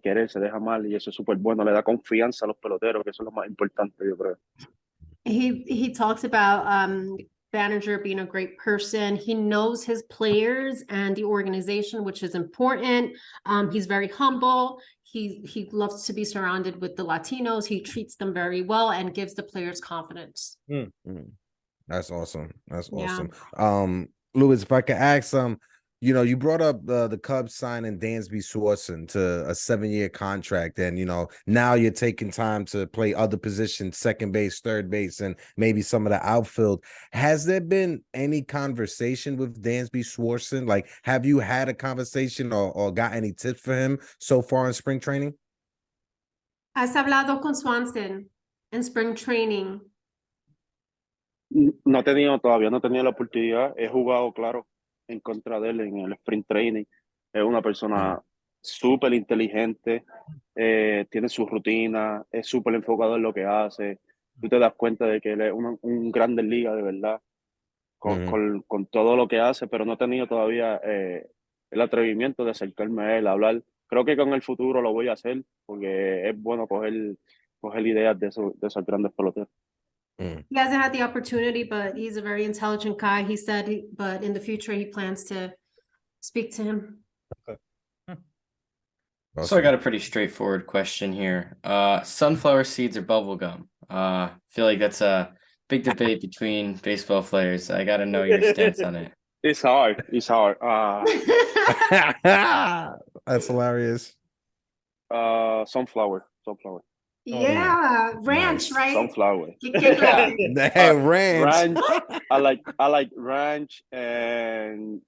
Speaker 2: querer, se deja mal, y eso es súper bueno. Le da confianza a los peloteros, que eso es lo más importante, yo creo.
Speaker 4: He talks about manager being a great person. He knows his players and the organization, which is important. He's very humble. He loves to be surrounded with the Latinos. He treats them very well and gives the players confidence.
Speaker 3: That's awesome. That's
Speaker 4: Yeah.
Speaker 3: awesome. Luis, if I could ask you brought up the Cubs signing Dansby Swanson to a 7-year contract, and now you're taking time to play other positions, second base, third base, and maybe some of the outfield. Has there been any conversation with Dansby Swanson? Like, have you had a conversation or got any tips for him so far in spring training?
Speaker 4: ¿Has hablado con Swanson en spring training?
Speaker 2: Todavía no he tenido la oportunidad. He jugado, claro, en contra de él en el sprint training. Es una persona súper inteligente, tiene su rutina, es súper enfocado en lo que hace. Tú te das cuenta de que él es un grande en liga, de verdad, con todo lo que hace, pero no he tenido todavía el atrevimiento de acercarme a él, a hablar. Creo que con el futuro lo voy a hacer, porque es bueno coger ideas de esos grandes peloteros.
Speaker 4: He hasn't had the opportunity, but he's a very intelligent guy. He said, but in the future, he plans to speak to him.
Speaker 5: So I got a pretty straightforward question here. Sunflower seeds or bubble gum? Feel like that's a big debate between baseball players. I got to know your stance on it.
Speaker 2: It's hard.
Speaker 3: That's hilarious.
Speaker 2: Sunflower.
Speaker 4: Yeah, ranch,
Speaker 3: Nice.
Speaker 4: right?
Speaker 2: Sunflower.
Speaker 4: ¿Qué clase?
Speaker 3: Hey, ranch.
Speaker 2: Ranch. I like ranch and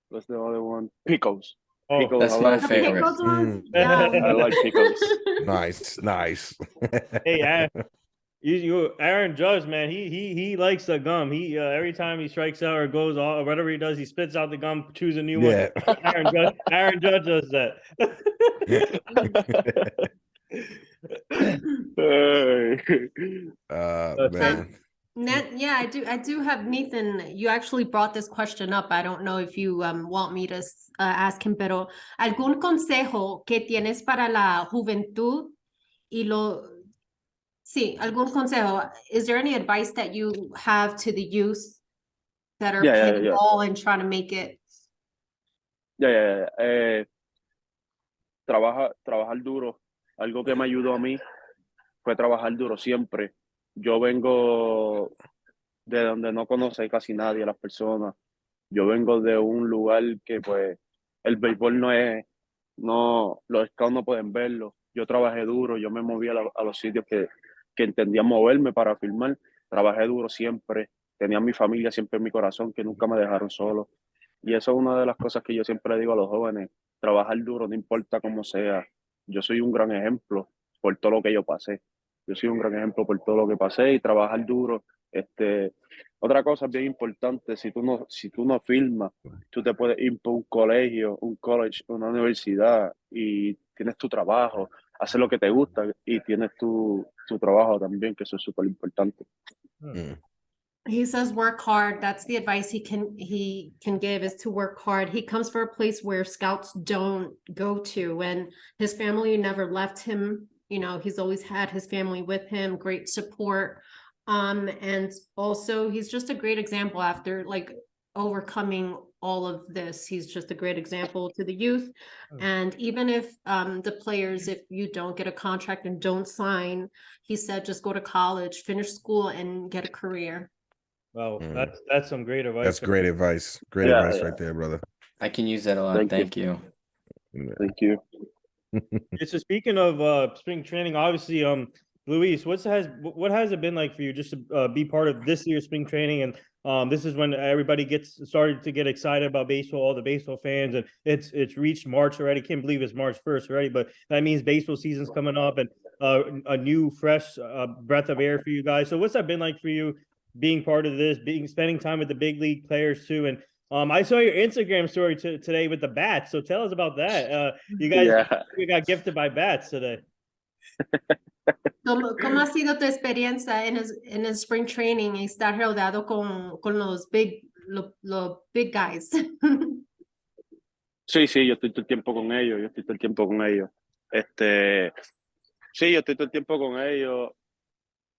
Speaker 2: what's the other one? Pickles.
Speaker 1: Oh.
Speaker 2: Pickles.
Speaker 5: That's
Speaker 2: I
Speaker 5: my
Speaker 2: love
Speaker 4: The
Speaker 5: favorite.
Speaker 2: pickles.
Speaker 4: pickled ones?
Speaker 3: Mm.
Speaker 4: Yeah.
Speaker 2: I like pickles.
Speaker 3: Nice.
Speaker 1: Hey, Aaron Judge, man, he likes the gum. He every time he strikes out or goes off or whatever he does, he spits out the gum, choose a new one.
Speaker 3: Yeah.
Speaker 1: Aaron Judge does that.
Speaker 3: Man.
Speaker 4: Yeah, I do have Nathan. You actually brought this question up. I don't know if you want me to ask him, pero ¿algún consejo que tienes para la juventud y lo sí, algún consejo? Is there any advice that you have to the youth that are playing ball and trying to make it?
Speaker 2: Trabajar duro. Algo que me ayudó a mí fue trabajar duro siempre. Yo vengo de donde no conoce casi nadie a las personas. Yo vengo de un lugar que pues el béisbol los scouts no pueden verlo. Yo trabajé duro, yo me moví a los sitios que entendía moverme para filmar. Trabajé duro siempre, tenía a mi familia siempre en mi corazón, que nunca me dejaron solo. Y eso es una de las cosas que yo siempre digo a los jóvenes, trabajar duro, no importa cómo sea. Yo soy un gran ejemplo por todo lo que yo pasé. Yo soy un gran ejemplo por todo lo que pasé y trabajar duro. Otra cosa bien importante, si tú no filmas, tú te puedes ir por un colegio, un college, una universidad y tienes tu trabajo, haces lo que te gusta y tienes tu trabajo también, que eso es súper importante.
Speaker 3: Mm.
Speaker 4: He says work hard. That's the advice he can give, is to work hard. He comes from a place where scouts don't go to, and his family never left him. You know, he's always had his family with him, great support. And also he's just a great example after like overcoming all of this. He's just a great example to the youth. And even if the players, if you don't get a contract and don't sign, he said just go to college, finish school, and get a career.
Speaker 1: Wow, that's some great advice.
Speaker 3: That's great advice. Great advice right there, brother.
Speaker 5: I can use that a lot. Thank you.
Speaker 2: Thank you.
Speaker 1: So speaking of spring training, obviously, Luis, what has it been like for you just to be part of this year's spring training? And this is when everybody started to get excited about baseball, all the baseball fans, and it's reached March already. Can't believe it's March 1st already, but that means baseball season's coming up and a new fresh breath of air for you guys. So what's that been like for you, being part of this, spending time with the big league players too? And I saw your Instagram story today with the bats. So tell us about that. You guys you got gifted by bats today.
Speaker 4: ¿Cómo ha sido tu experiencia en el spring training y estar rodeado con los big guys?
Speaker 2: Sí, yo estoy todo el tiempo con ellos, Sí, yo estoy todo el tiempo con ellos,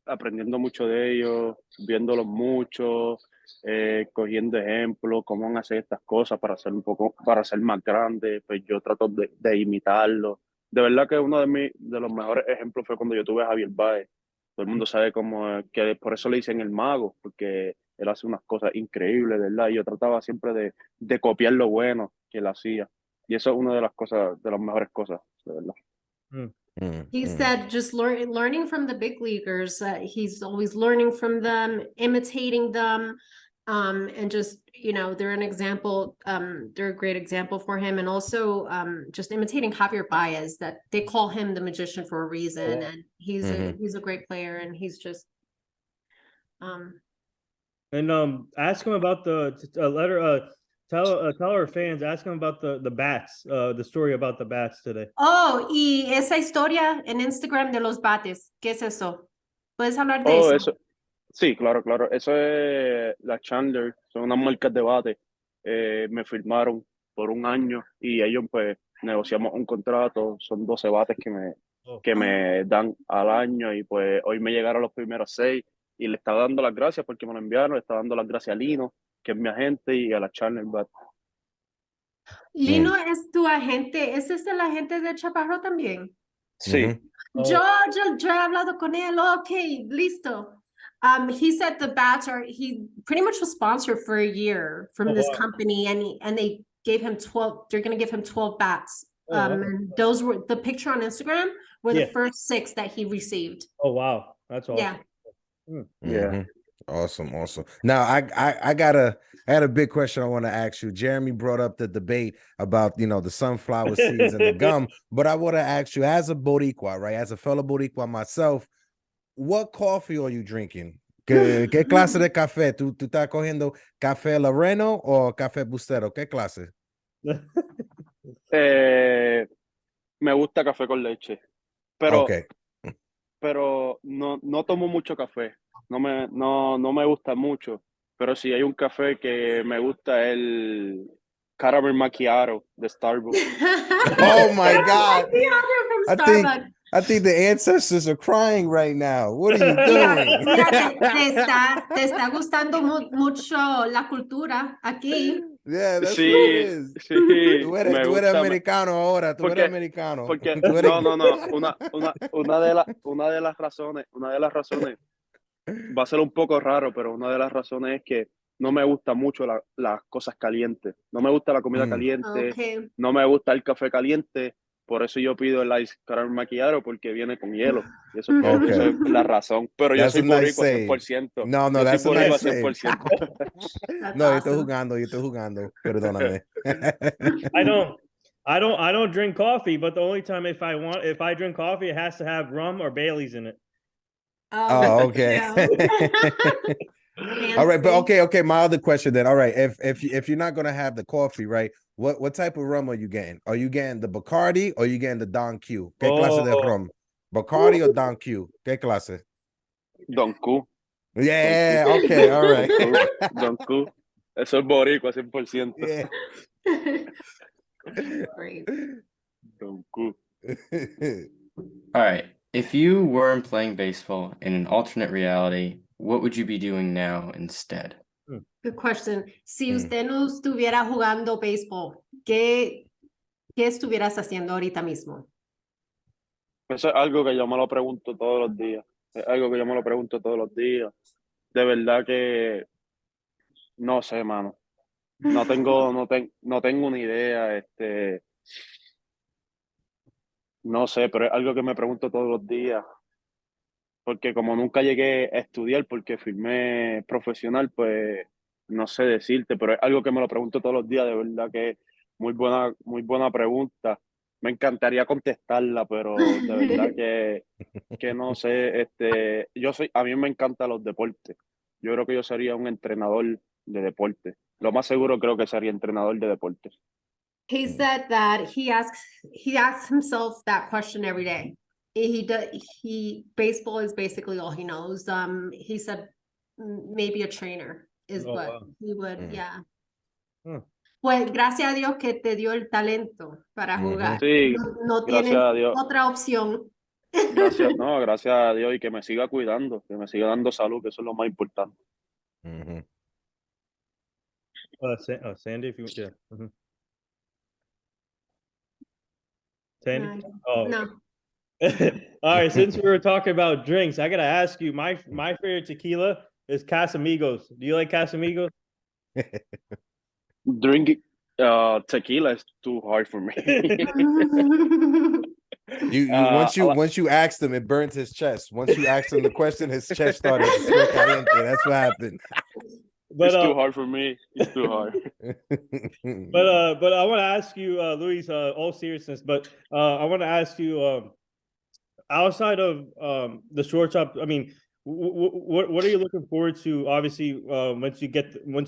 Speaker 2: aprendiendo mucho de ellos, viéndolos mucho, cogiendo ejemplos, cómo van a hacer estas cosas para ser más grandes. Pues yo trato de imitarlos. De verdad que uno de los mejores ejemplos fue cuando yo tuve a Javier Baez. Todo el mundo sabe que por eso le dicen el mago, porque él hace unas cosas increíbles, ¿verdad? Y yo trataba siempre de copiar lo bueno que él hacía. Y eso es una de las cosas, de las mejores cosas, de verdad.
Speaker 4: He said just learning from the big leaguers. He's always learning from them, imitating them, and just, you know, they're an example. They're a great example for him. And also just imitating Javier Baez, that they call him the magician for a reason. And he's a great player, and he's just
Speaker 1: and ask him about the letter. Tell our fans, ask them about the bats, the story about the bats today.
Speaker 4: Oh, y esa historia en Instagram de los bates, ¿qué es eso? ¿Puedes hablar de eso?
Speaker 2: Sí, claro. Eso es la Chandler, son unas marcas de bate. Me firmaron por un año y ellos pues negociamos un contrato, son 12 bates que me dan al año y pues hoy me llegaron los primeros 6 y le estaba dando las gracias porque me lo enviaron, le estaba dando las gracias a Lino, que es mi agente, y a la Chandler Bat.
Speaker 4: Lino es tu agente, ¿es el agente de Chaparro también?
Speaker 2: Sí.
Speaker 4: Yo he hablado con él, okay, listo. He said the bats he pretty much was sponsored for a year from this company, and they gave him 12, they're going to give him 12 bats
Speaker 1: Oh, wow.
Speaker 4: And those were the picture on Instagram were the
Speaker 1: Yeah.
Speaker 4: first 6 that he received.
Speaker 1: Oh, wow. That's awesome.
Speaker 4: Yeah.
Speaker 2: Yeah.
Speaker 3: Mhm. Awesome. Now I got a big question I want to ask you. Jeremy brought up the debate about the sunflower seeds and the gum, but I want to ask you, as a Boricua, right? As a fellow Boricua myself, what coffee are you drinking? ¿Qué clase de café? ¿Tú estás cogiendo café Loreno o café Bustelo? ¿Qué clase?
Speaker 2: Me gusta café con leche, pero,
Speaker 3: Okay.
Speaker 2: pero no tomo mucho café. No me gusta mucho, pero si hay un café que me gusta, el caramel macchiato de Starbucks.
Speaker 3: Oh my God.
Speaker 4: From
Speaker 3: I
Speaker 4: Starbucks.
Speaker 3: think the ancestors are crying right now. What are you doing?
Speaker 4: Mira, te está gustando mucho la cultura aquí.
Speaker 3: Yeah, that's
Speaker 2: Sí,
Speaker 3: what it is.
Speaker 2: sí,
Speaker 3: Tú
Speaker 2: me
Speaker 3: eres
Speaker 2: gusta.
Speaker 3: americano ahora, tú eres
Speaker 2: Porque,
Speaker 3: americano.
Speaker 2: porque
Speaker 3: Tú eres-
Speaker 2: no. Una de las razones va a ser un poco raro, pero una de las razones es que no me gusta mucho las cosas calientes. No me gusta la comida caliente,
Speaker 4: Okay.
Speaker 2: no me gusta el café caliente. Por eso yo pido el ice caramel macchiato, porque viene con hielo. Y eso,
Speaker 3: Okay.
Speaker 2: eso es la razón. Pero yo
Speaker 3: That's
Speaker 2: soy
Speaker 3: a nice
Speaker 2: boricua
Speaker 3: save.
Speaker 2: 100%.
Speaker 3: No,
Speaker 2: Yo soy
Speaker 3: that's a
Speaker 2: boricua
Speaker 3: nice save.
Speaker 2: 100%.
Speaker 4: That's
Speaker 3: No,
Speaker 4: awesome.
Speaker 3: yo estoy jugando. Perdóname.
Speaker 1: I don't drink coffee, but the only time if I drink coffee, it has to have rum or Bailey's in it.
Speaker 3: Oh, okay. All right, but okay. My other question then. All right, if you're not gonna have the coffee, right? What type of rum are you getting? Are you getting the Bacardi or are you getting the Don Q? ¿Qué clase de rum? Bacardi or Don Q? ¿Qué clase?
Speaker 2: Don Q.
Speaker 3: Yeah, okay, all right.
Speaker 2: Don Q. Eso es boricua 100%.
Speaker 3: Yeah.
Speaker 4: Great.
Speaker 2: Don Q.
Speaker 5: All right. If you weren't playing baseball in an alternate reality, what would you be doing now instead?
Speaker 4: Good question. Si usted no estuviera jugando béisbol, ¿qué estuvieras haciendo ahorita mismo?
Speaker 2: Eso es algo que yo me lo pregunto todos los días. Es algo que yo me lo pregunto todos los días. De verdad que no sé, mano. No tengo una idea. No sé, pero es algo que me pregunto todos los días. Porque como nunca llegué a estudiar porque firmé profesional, pues no sé decirte, pero es algo que me lo pregunto todos los días. De verdad que muy buena pregunta. Me encantaría contestarla, pero de verdad que no sé. A mí me encantan los deportes. Yo creo que yo sería un entrenador de deporte. Lo más seguro creo que sería entrenador de deportes.
Speaker 4: He said that he asks himself that question every day. Baseball is basically all he knows. He said maybe a trainer is what
Speaker 1: wow.
Speaker 4: he would, yeah.
Speaker 1: Hmm.
Speaker 4: Pues gracias a Dios que te dio el talento para jugar.
Speaker 2: Sí,
Speaker 4: No
Speaker 2: gracias
Speaker 4: tienes
Speaker 2: a Dios.
Speaker 4: otra opción.
Speaker 2: Gracias a Dios y que me siga cuidando, que me siga dando salud, que eso es lo más importante.
Speaker 1: Sandy, if you yeah. Sandy?
Speaker 4: No.
Speaker 1: Oh,
Speaker 4: No.
Speaker 1: okay. All right, since we were talking about drinks, I gotta ask you, my favorite tequila is Casamigos. Do you like Casamigos?
Speaker 2: Drinking tequila is too hard for me.
Speaker 3: Once you asked him, it burnt his chest. Once you asked him the question, his chest started to sweat caliente. That's what happened.
Speaker 1: But
Speaker 2: it's too hard for me. It's too hard.
Speaker 1: But I want to ask you, Luis, all seriousness, but I want to ask you, outside of the shortstop, I mean, what are you looking forward to? Obviously, once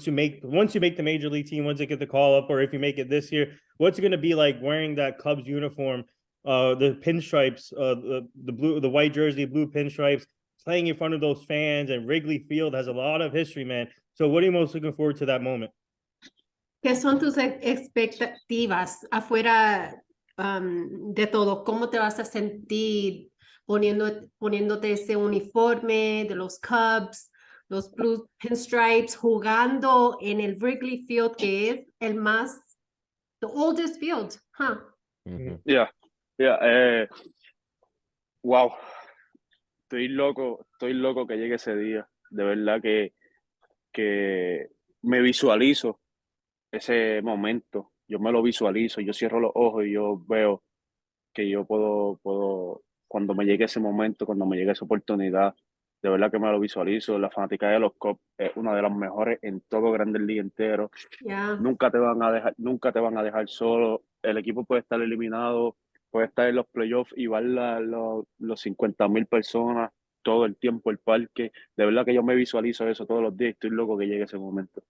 Speaker 1: you make the major league team, once you get the call up, or if you make it this year, what's it going to be like wearing that Cubs uniform, the pinstripes, the white jersey, blue pinstripes, playing in front of those fans, and Wrigley Field has a lot of history, man. So what are you most looking forward to that moment?
Speaker 4: ¿Qué son tus expectativas afuera de todo? ¿Cómo te vas a sentir poniéndote ese uniforme de los Cubs, los blue pinstripes, jugando en el Wrigley Field, que es the oldest field, huh?
Speaker 2: Yeah. Wow. Estoy loco que llegue ese día. De verdad que me visualizo ese momento. yo me lo visualizo, yo cierro los ojos y yo veo que yo puedo, cuando me llegue ese momento, cuando me llegue esa oportunidad, de verdad que me lo visualizo. La fanática de los Cubs es una de las mejores en todo Grandes Ligas entero.
Speaker 4: Yeah.
Speaker 2: Nunca te van a dejar solo. El equipo puede estar eliminado, puede estar en los playoffs y van los 50,000 personas todo el tiempo el parque. De verdad que yo me visualizo eso todos los días. Estoy loco que llegue ese momento.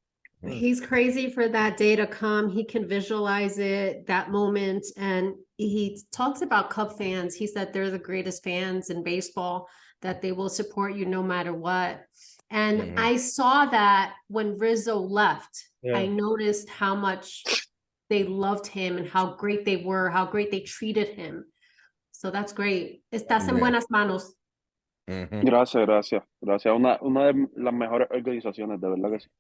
Speaker 4: He's crazy for that day to come. He can visualize it, that moment. And he talks about Cub fans. He said they're the greatest fans in baseball, that they will support you no matter what. And I saw that when Rizzo left, I noticed how much they loved him and how great they were, how great they treated him. So that's great. Estás en buenas manos.
Speaker 2: Gracias. Una de las mejores organizaciones, de verdad que sí.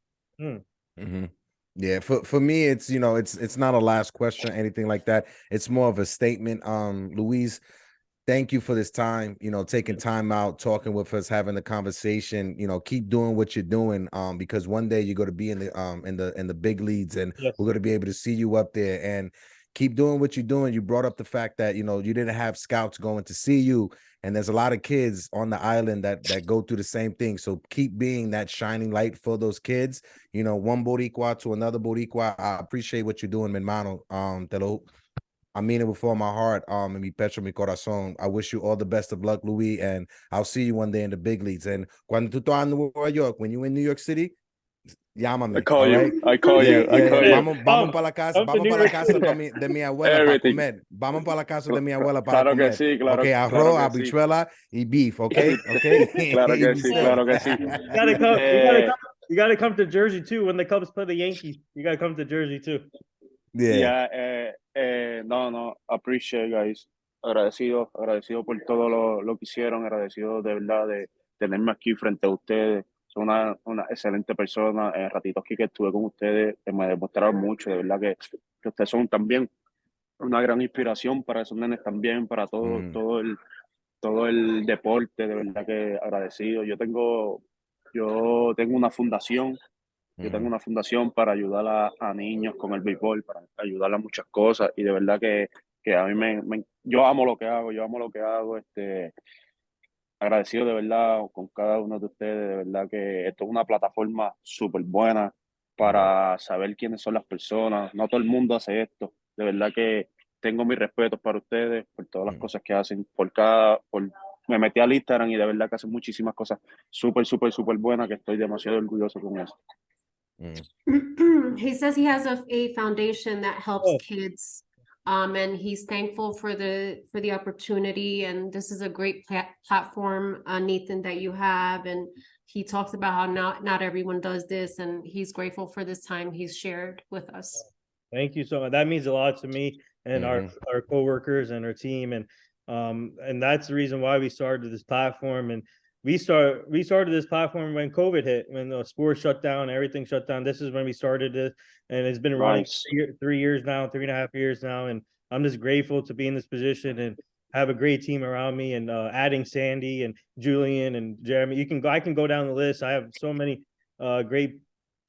Speaker 3: Yeah, for me, it's it's not a last question or anything like that. It's more of a statement. Luis, thank you for this time, taking time out, talking with us, having the conversation. Keep doing what you're doing, because one day you're going to be in the big leagues, and we're going to be able to see you up there. And keep doing what you're doing. You brought up the fact that you didn't have scouts going to see you, and there's a lot of kids on the island that go through the same thing. So keep being that shining light for those kids. One Boricua to another Boricua. I appreciate what you're doing, mi hermano. I mean it with all my heart, en mi pecho, mi corazón. I wish you all the best of luck, Luis, and I'll see you one day in the big leagues. And cuando tú estás en Nueva York, when you're in New York City, llámame.
Speaker 2: I call you.
Speaker 3: Vamos para la casa, de mi abuela para comer. Vamos para la casa de mi abuela para
Speaker 2: claro
Speaker 3: comer.
Speaker 2: Que sí, claro,
Speaker 3: okay, arroz,
Speaker 2: claro
Speaker 3: habichuela y beef, okay?
Speaker 2: claro que sí, claro que sí.
Speaker 1: You gotta come to Jersey too when the Cubs play the Yankees. You gotta come to Jersey too.
Speaker 2: No, appreciate, guys. Agradecido por todo lo que hicieron, agradecido de verdad de tenerme aquí frente a ustedes. Son una excelente persona. En ratitos aquí que estuve con ustedes, me demostraron mucho, de verdad que ustedes son también una gran inspiración para esos nenes también, para todo el deporte, de verdad que agradecido. Yo tengo una fundación. Yo tengo una fundación para ayudar a niños con el béisbol, para ayudar a muchas cosas, y de verdad que a mí yo amo lo que hago, agradecido de verdad con cada uno de ustedes, de verdad que esto es una plataforma súper buena para saber quiénes son las personas. No todo el mundo hace esto, de verdad que tengo mis respetos para ustedes, por todas las cosas que hacen, me metí al Instagram y de verdad que hacen muchísimas cosas súper buenas, que estoy demasiado orgulloso con eso.
Speaker 4: He says he has a foundation that helps kids, and he's thankful for the opportunity, and this is a great platform, Nathan, that you have. And he talks about how not everyone does this, and he's grateful for this time he's shared with us. Thank
Speaker 1: you so much. That means a lot to me and our coworkers and our team, and that's the reason why we started this platform. And we started this platform when COVID hit, when the sports shut down, everything shut down. This is when we started it, and it's been running 3 years now, 3.5 years now. And I'm just grateful to be in this position and have a great team around me, and adding Sandy and Julian and Jeremy. I can go down the list. I have so many great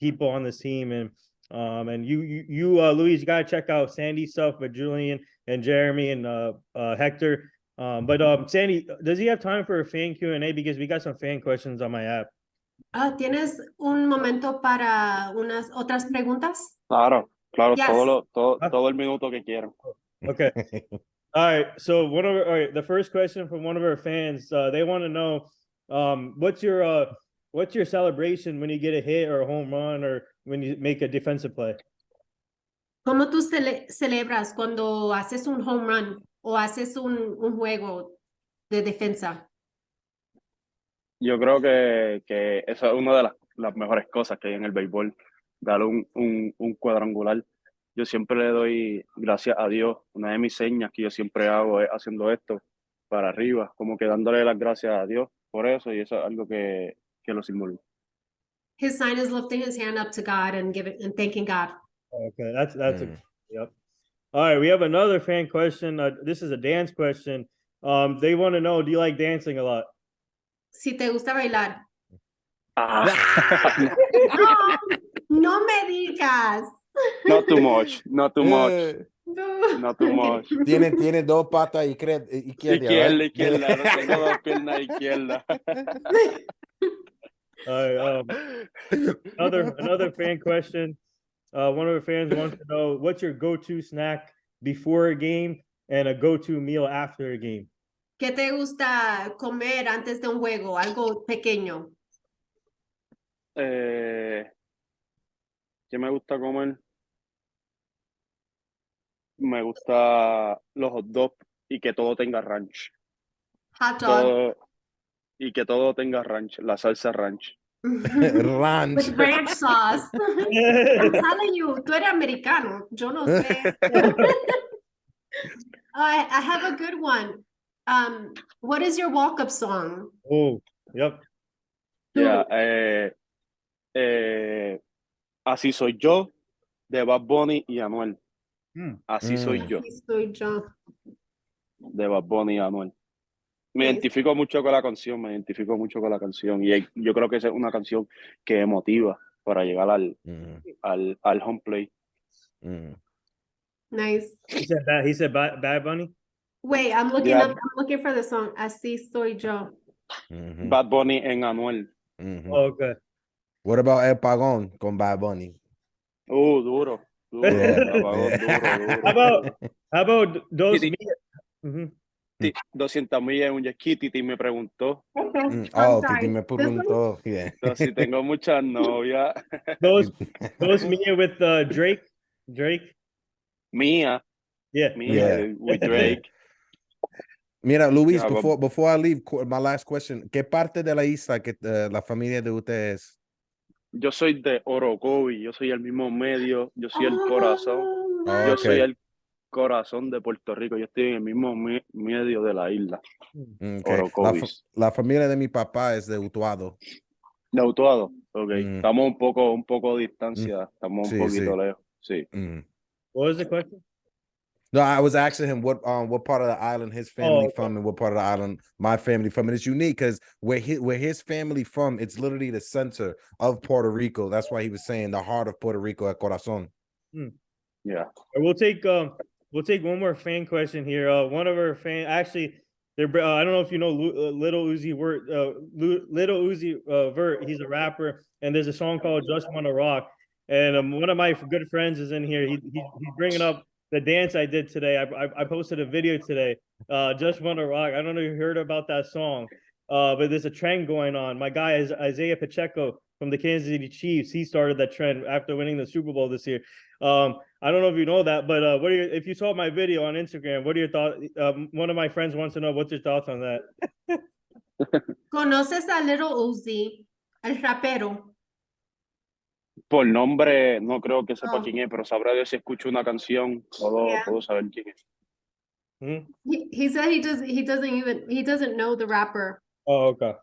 Speaker 1: people on this team, and Luis, you gotta check out Sandy's stuff with Julian and Jeremy and Hector. But Sandy, does he have time for a fan Q&A? Because we got some fan questions on my app.
Speaker 4: ¿Tienes un momento para unas otras preguntas?
Speaker 2: Claro, yes.
Speaker 1: todo
Speaker 2: el minuto que quieran.
Speaker 1: Okay. All right. So the first question from one of our fans, they want to know, what's your celebration when you get a hit or a home run or when you make a defensive play?
Speaker 4: ¿Cómo tú celebras cuando haces un home run o haces un juego de defensa?
Speaker 2: Yo creo que esa es una de las mejores cosas que hay en el béisbol, dar un cuadrangular. Yo siempre le doy gracias a Dios. Una de mis señas que yo siempre hago es haciendo esto para arriba, como que dándole las gracias a Dios por eso, y eso es algo que lo simboliza.
Speaker 4: His sign is lifting his hand up to God and thanking God.
Speaker 1: Okay, that's yep. All right, we have another fan question. This is a dance question. They want to know, do you like dancing a lot?
Speaker 4: Si te gusta bailar.
Speaker 2: Ah.
Speaker 4: No me digas.
Speaker 2: Not too much, not too much,
Speaker 4: No.
Speaker 2: not too much.
Speaker 3: Tiene dos patas izquierdas, right?
Speaker 2: Izquierda, tengo dos piernas izquierdas.
Speaker 1: All right. Another fan question. One of our fans wants to know what's your go-to snack before a game and a go-to meal after a game.
Speaker 4: ¿Qué te gusta comer antes de un juego? Algo pequeño.
Speaker 2: ¿Qué me gusta comer? Me gusta los hot dogs y que todo tenga ranch.
Speaker 4: Hot dog.
Speaker 2: Todo, y que todo tenga ranch, la salsa ranch.
Speaker 3: Ranch.
Speaker 4: With ranch sauce. I'm telling you, tú eres americano. Yo no sé. I have a good one. What is your walk-up song?
Speaker 1: Oh, yep.
Speaker 2: Yeah, Así soy yo, de Bad Bunny y Anuel. Así soy yo,
Speaker 4: Así soy yo.
Speaker 2: de Bad Bunny y Anuel. Me
Speaker 4: Nice.
Speaker 2: identifico mucho con la canción, me identifico mucho con la canción. Y yo creo que esa es una canción que motiva para llegar al home play.
Speaker 4: Nice.
Speaker 1: He said Bad Bunny.
Speaker 4: Wait, I'm looking
Speaker 2: Yeah.
Speaker 4: up. I'm looking for the song. Así soy yo.
Speaker 2: Bad Bunny en Anuel.
Speaker 1: Oh, okay.
Speaker 3: What about El Pagón con Bad Bunny?
Speaker 2: Duro.
Speaker 3: Yeah.
Speaker 2: Duro.
Speaker 1: How about those?
Speaker 2: Titi.
Speaker 1: Mhm.
Speaker 2: 200 millas en un jet ski. Titi me preguntó
Speaker 4: Okay.
Speaker 3: Oh,
Speaker 4: I'm
Speaker 3: Titi
Speaker 4: sorry.
Speaker 3: me preguntó. Yeah.
Speaker 2: si tengo muchas novias.
Speaker 1: Those Mia with Drake.
Speaker 2: Mía,
Speaker 1: Yeah.
Speaker 2: with Drake.
Speaker 3: Mira, Luis,
Speaker 2: Yeah,
Speaker 3: before I leave, my last question. ¿Qué parte de la isla que la familia de ustedes?
Speaker 2: Yo soy de Orocovi, yo soy el mismo medio, yo soy el
Speaker 4: Oh,
Speaker 2: corazón.
Speaker 3: Oh,
Speaker 2: Yo
Speaker 3: okay.
Speaker 2: soy el corazón de Puerto Rico, yo estoy en el mismo medio de la isla.
Speaker 3: Okay.
Speaker 2: Orocovis.
Speaker 3: La familia de mi papá es de Utuado.
Speaker 2: ¿De Utuado? Ok. Estamos un poco de distancia, estamos un poquito lejos. Sí.
Speaker 1: What was the question?
Speaker 3: No, I was asking him what part of the island his family from and what part of the island my family from. And it's unique because where his family from, it's literally the center of Puerto Rico. That's why he was saying the heart of Puerto Rico at Corazon.
Speaker 2: Yeah.
Speaker 1: We'll take one more fan question here. One of our fan actually, they're I don't know if you know Little Uzi Vert. He's a rapper, and there's a song called "Just Wanna Rock." And one of my good friends is in here. He's bringing up the dance I did today. I posted a video today. Just Wanna Rock. I don't know if you heard about that song, but there's a trend going on. My guy is Isaiah Pacheco from the Kansas City Chiefs. He started that trend after winning the Super Bowl this year. I don't know if you know that, but if you saw my video on Instagram, what are your thoughts? One of my friends wants to know what's your thoughts on that.
Speaker 4: ¿Conoces a Little Uzi, el rapero?
Speaker 2: Por nombre no creo que sepa quién es, pero sabrá Dios si escucho una canción, puedo saber quién es.
Speaker 4: He said he doesn't know the rapper.
Speaker 1: Oh, okay.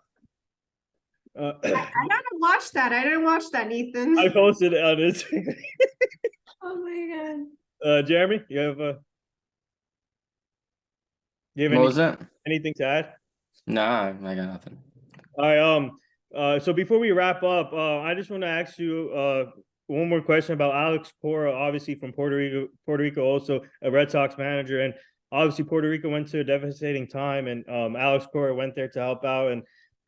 Speaker 4: I gotta watch that. I didn't watch that, Ethan.
Speaker 1: I posted it on Instagram.
Speaker 4: Oh my god.
Speaker 1: Jeremy, you have
Speaker 5: What was that?
Speaker 1: anything to add?
Speaker 5: Nah, I got nothing.
Speaker 1: All right. So before we wrap up, I just want to ask you one more question about Alex Cora, obviously from Puerto Rico, also a Red Sox manager, and obviously Puerto Rico went to a devastating time, and Alex Cora went there to help out. And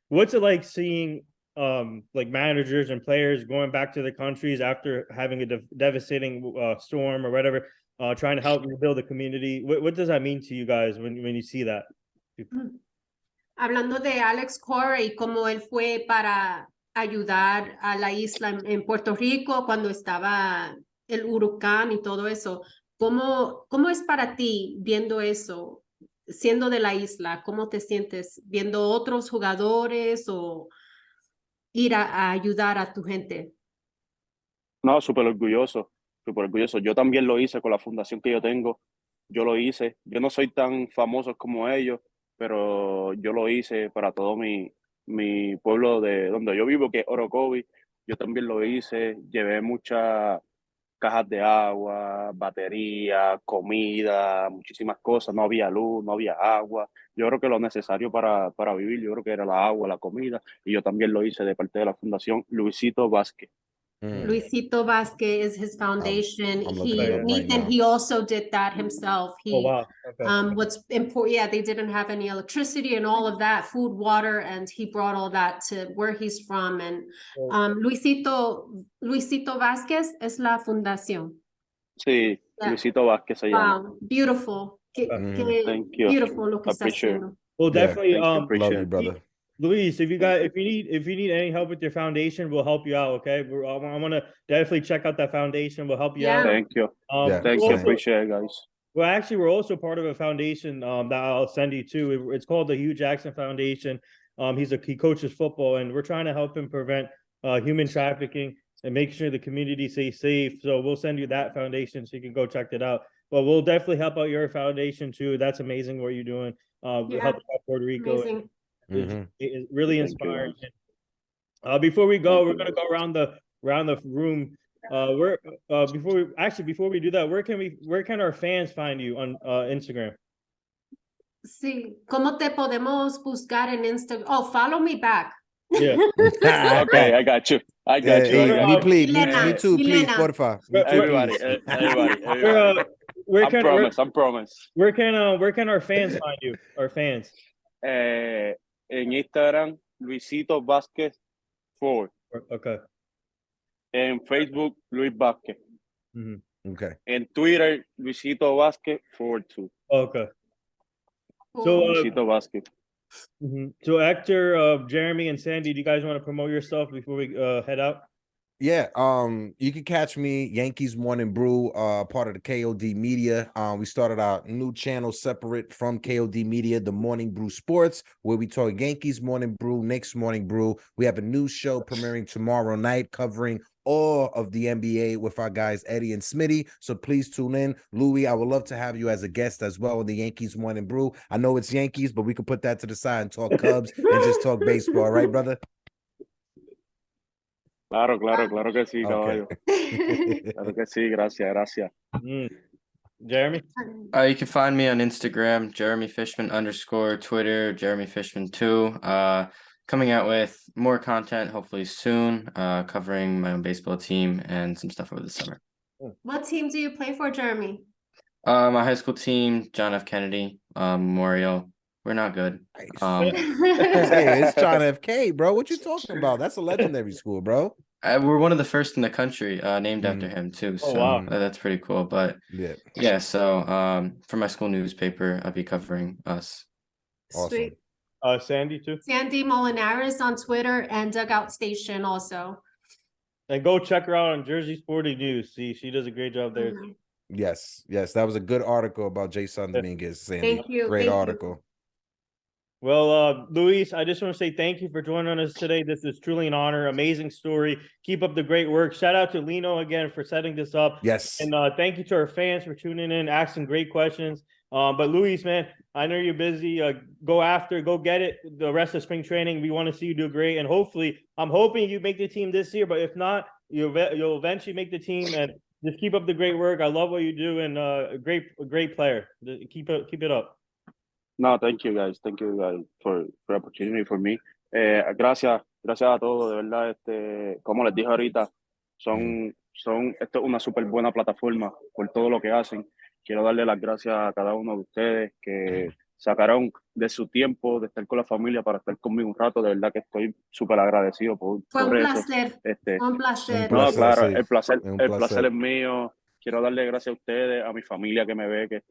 Speaker 1: what's it like seeing like managers and players going back to their countries after having a devastating storm or whatever, trying to help rebuild the community? What does that mean to you guys when you see that?
Speaker 4: Hablando de Alex Cora y cómo él fue para ayudar a la isla en Puerto Rico cuando estaba el huracán y todo eso. ¿Cómo es para ti viendo eso, siendo de la isla? ¿Cómo te sientes viendo otros jugadores o ir a ayudar a tu gente?
Speaker 2: No, súper orgulloso, súper orgulloso. Yo también lo hice con la fundación que yo tengo. Yo lo hice. Yo no soy tan famoso como ellos, pero yo lo hice para todo mi pueblo de donde yo vivo, que es Orocovi. Yo también lo hice. Llevé muchas cajas de agua, batería, comida, muchísimas cosas. No había luz, no había agua. Yo creo que lo necesario para vivir, yo creo que era la agua, la comida. Y yo también lo hice de parte de la fundación Luisito Vazquez.
Speaker 4: Luisito Vazquez is his foundation.
Speaker 3: I'm looking it up right
Speaker 4: Nathan,
Speaker 3: now.
Speaker 4: he also did that himself.
Speaker 1: Oh wow. Okay.
Speaker 4: What's important, yeah, they didn't have any electricity and all of that, food, water, and he brought all that to where he's from. And Luisito Vazquez es la fundación.
Speaker 2: Sí,
Speaker 4: Yeah.
Speaker 2: Luisito Vázquez se llama.
Speaker 4: Wow, beautiful.
Speaker 2: Thank you.
Speaker 4: Beautiful lo que está
Speaker 2: Appreciate it.
Speaker 4: haciendo.
Speaker 1: Well,
Speaker 3: Yeah.
Speaker 1: definitely.
Speaker 2: Thank you.
Speaker 3: Love
Speaker 2: Appreciate
Speaker 3: you,
Speaker 2: it.
Speaker 3: brother.
Speaker 1: Luis, if you need any help with your foundation, we'll help you out. Okay, I want to definitely check out that foundation. We'll help you
Speaker 4: Yeah.
Speaker 1: out.
Speaker 2: Thank you.
Speaker 3: Yeah.
Speaker 2: Thank
Speaker 1: we're
Speaker 2: you.
Speaker 1: also-
Speaker 2: Appreciate it, guys.
Speaker 1: Well, actually, we're also part of a foundation that I'll send you to. It's called the Hugh Jackson Foundation. He coaches football, and we're trying to help him prevent human trafficking and make sure the community stays safe. So we'll send you that foundation so you can go check it out. But we'll definitely help out your foundation too. That's amazing what you're doing.
Speaker 4: Yeah.
Speaker 1: Helping out Puerto Rico.
Speaker 4: Amazing.
Speaker 1: It's really
Speaker 2: Thank you,
Speaker 1: inspiring. Before we go, we're gonna go around the room. Before we do that, where can our fans find you on Instagram?
Speaker 4: Sí, ¿cómo te podemos buscar en Instagram? Oh, follow me back.
Speaker 1: Yeah.
Speaker 2: Okay, I got you. I got you. I got
Speaker 3: Me,
Speaker 2: you.
Speaker 3: please.
Speaker 4: Milena,
Speaker 3: Me too, please,
Speaker 4: Milena.
Speaker 3: porfa. Me too,
Speaker 2: Everybody,
Speaker 3: please.
Speaker 2: everybody.
Speaker 1: Where
Speaker 2: I
Speaker 1: can
Speaker 2: promise.
Speaker 1: where can our fans find you? Our fans.
Speaker 2: En Instagram, Luisito Vázquez 4.
Speaker 1: Okay.
Speaker 2: En Facebook, Luis Vázquez.
Speaker 3: Okay.
Speaker 2: En Twitter, Luisito Vázquez 42.
Speaker 1: Okay. So,
Speaker 4: Cool.
Speaker 2: Luisito Vázquez.
Speaker 1: So Hector, Jeremy, and Sandy, do you guys want to promote yourself before we head out?
Speaker 3: Yeah, you can catch me Yankees Morning Brew, part of the KOD Media. We started our new channel separate from KOD Media, the Morning Brew Sports, where we talk Yankees Morning Brew, Knicks Morning Brew. We have a new show premiering tomorrow night covering all of the NBA with our guys Eddie and Smitty. So please tune in. Louis, I would love to have you as a guest as well in the Yankees Morning Brew. I know it's Yankees, but we can put that to the side and talk Cubs and just talk baseball, right, brother?
Speaker 2: Claro que sí, caballo.
Speaker 3: Okay.
Speaker 2: Claro que sí, gracias.
Speaker 1: Jeremy?
Speaker 5: You can find me on Instagram, Jeremy Fishman _, Twitter, Jeremy Fishman 2. Coming out with more content hopefully soon, covering my own baseball team and some stuff over the summer.
Speaker 4: What team do you play for, Jeremy?
Speaker 5: My high school team, John F. Kennedy, Memorial. We're not good.
Speaker 3: Hey, it's John F. K, bro. What you talking about? That's a legendary school, bro.
Speaker 5: We're one of the first in the country, named after him too.
Speaker 1: Oh,
Speaker 5: So
Speaker 1: wow.
Speaker 5: that's pretty cool. But
Speaker 3: Yeah.
Speaker 5: So for my school newspaper, I'll be covering us.
Speaker 4: Sweet.
Speaker 1: Sandy too.
Speaker 4: Sandy Molinares on Twitter and Dugout Station also.
Speaker 1: And go check her out on Jersey Sporting News. See, she does a great job there.
Speaker 3: Yes, that was a good article about Jason Dominguez, Sandy.
Speaker 4: Thank you.
Speaker 3: Great
Speaker 4: Thank you.
Speaker 3: article.
Speaker 1: Well, Luis, I just want to say thank you for joining us today. This is truly an honor. Amazing story. Keep up the great work. Shout out to Lino again for setting this up.
Speaker 3: Yes.
Speaker 1: And thank you to our fans for tuning in, asking great questions. But Luis, man, I know you're busy. Go get it. The rest of spring training, we want to see you do great. And hopefully, I'm hoping you make the team this year. But if not, you'll eventually make the team. And just keep up the great work. I love what you do, and a great player. Keep it up.
Speaker 2: No, thank you guys for the opportunity for me. Gracias a todos, de verdad. Como les dije ahorita, esto es una súper buena plataforma por todo lo que hacen. Quiero darle las gracias a cada uno de ustedes que sacaron de su tiempo de estar con la familia para estar conmigo un rato. De verdad que estoy súper agradecido por eso.
Speaker 4: Placer. Un placer.
Speaker 2: No, claro,
Speaker 3: sí.
Speaker 2: el placer
Speaker 3: placer
Speaker 2: es mío. Quiero darle gracias a ustedes, a mi familia que me ve, que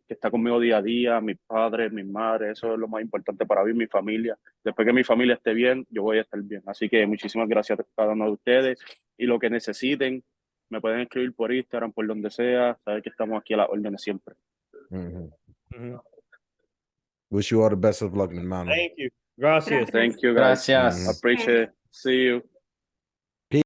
Speaker 2: está conmigo día a día, a mis padres, mis madres. Eso es lo más importante para mí, mi familia. Después que mi familia esté bien, yo voy a estar bien. Así que muchísimas gracias a cada uno de ustedes. Y lo que necesiten, me pueden escribir por Instagram, por donde sea. Saben que estamos aquí a las órdenes siempre.
Speaker 3: Wish you all the best of luck, mi hermano.
Speaker 1: Thank you. Gracias.
Speaker 2: Thank you, guys.
Speaker 5: Gracias.
Speaker 2: Appreciate it. See you.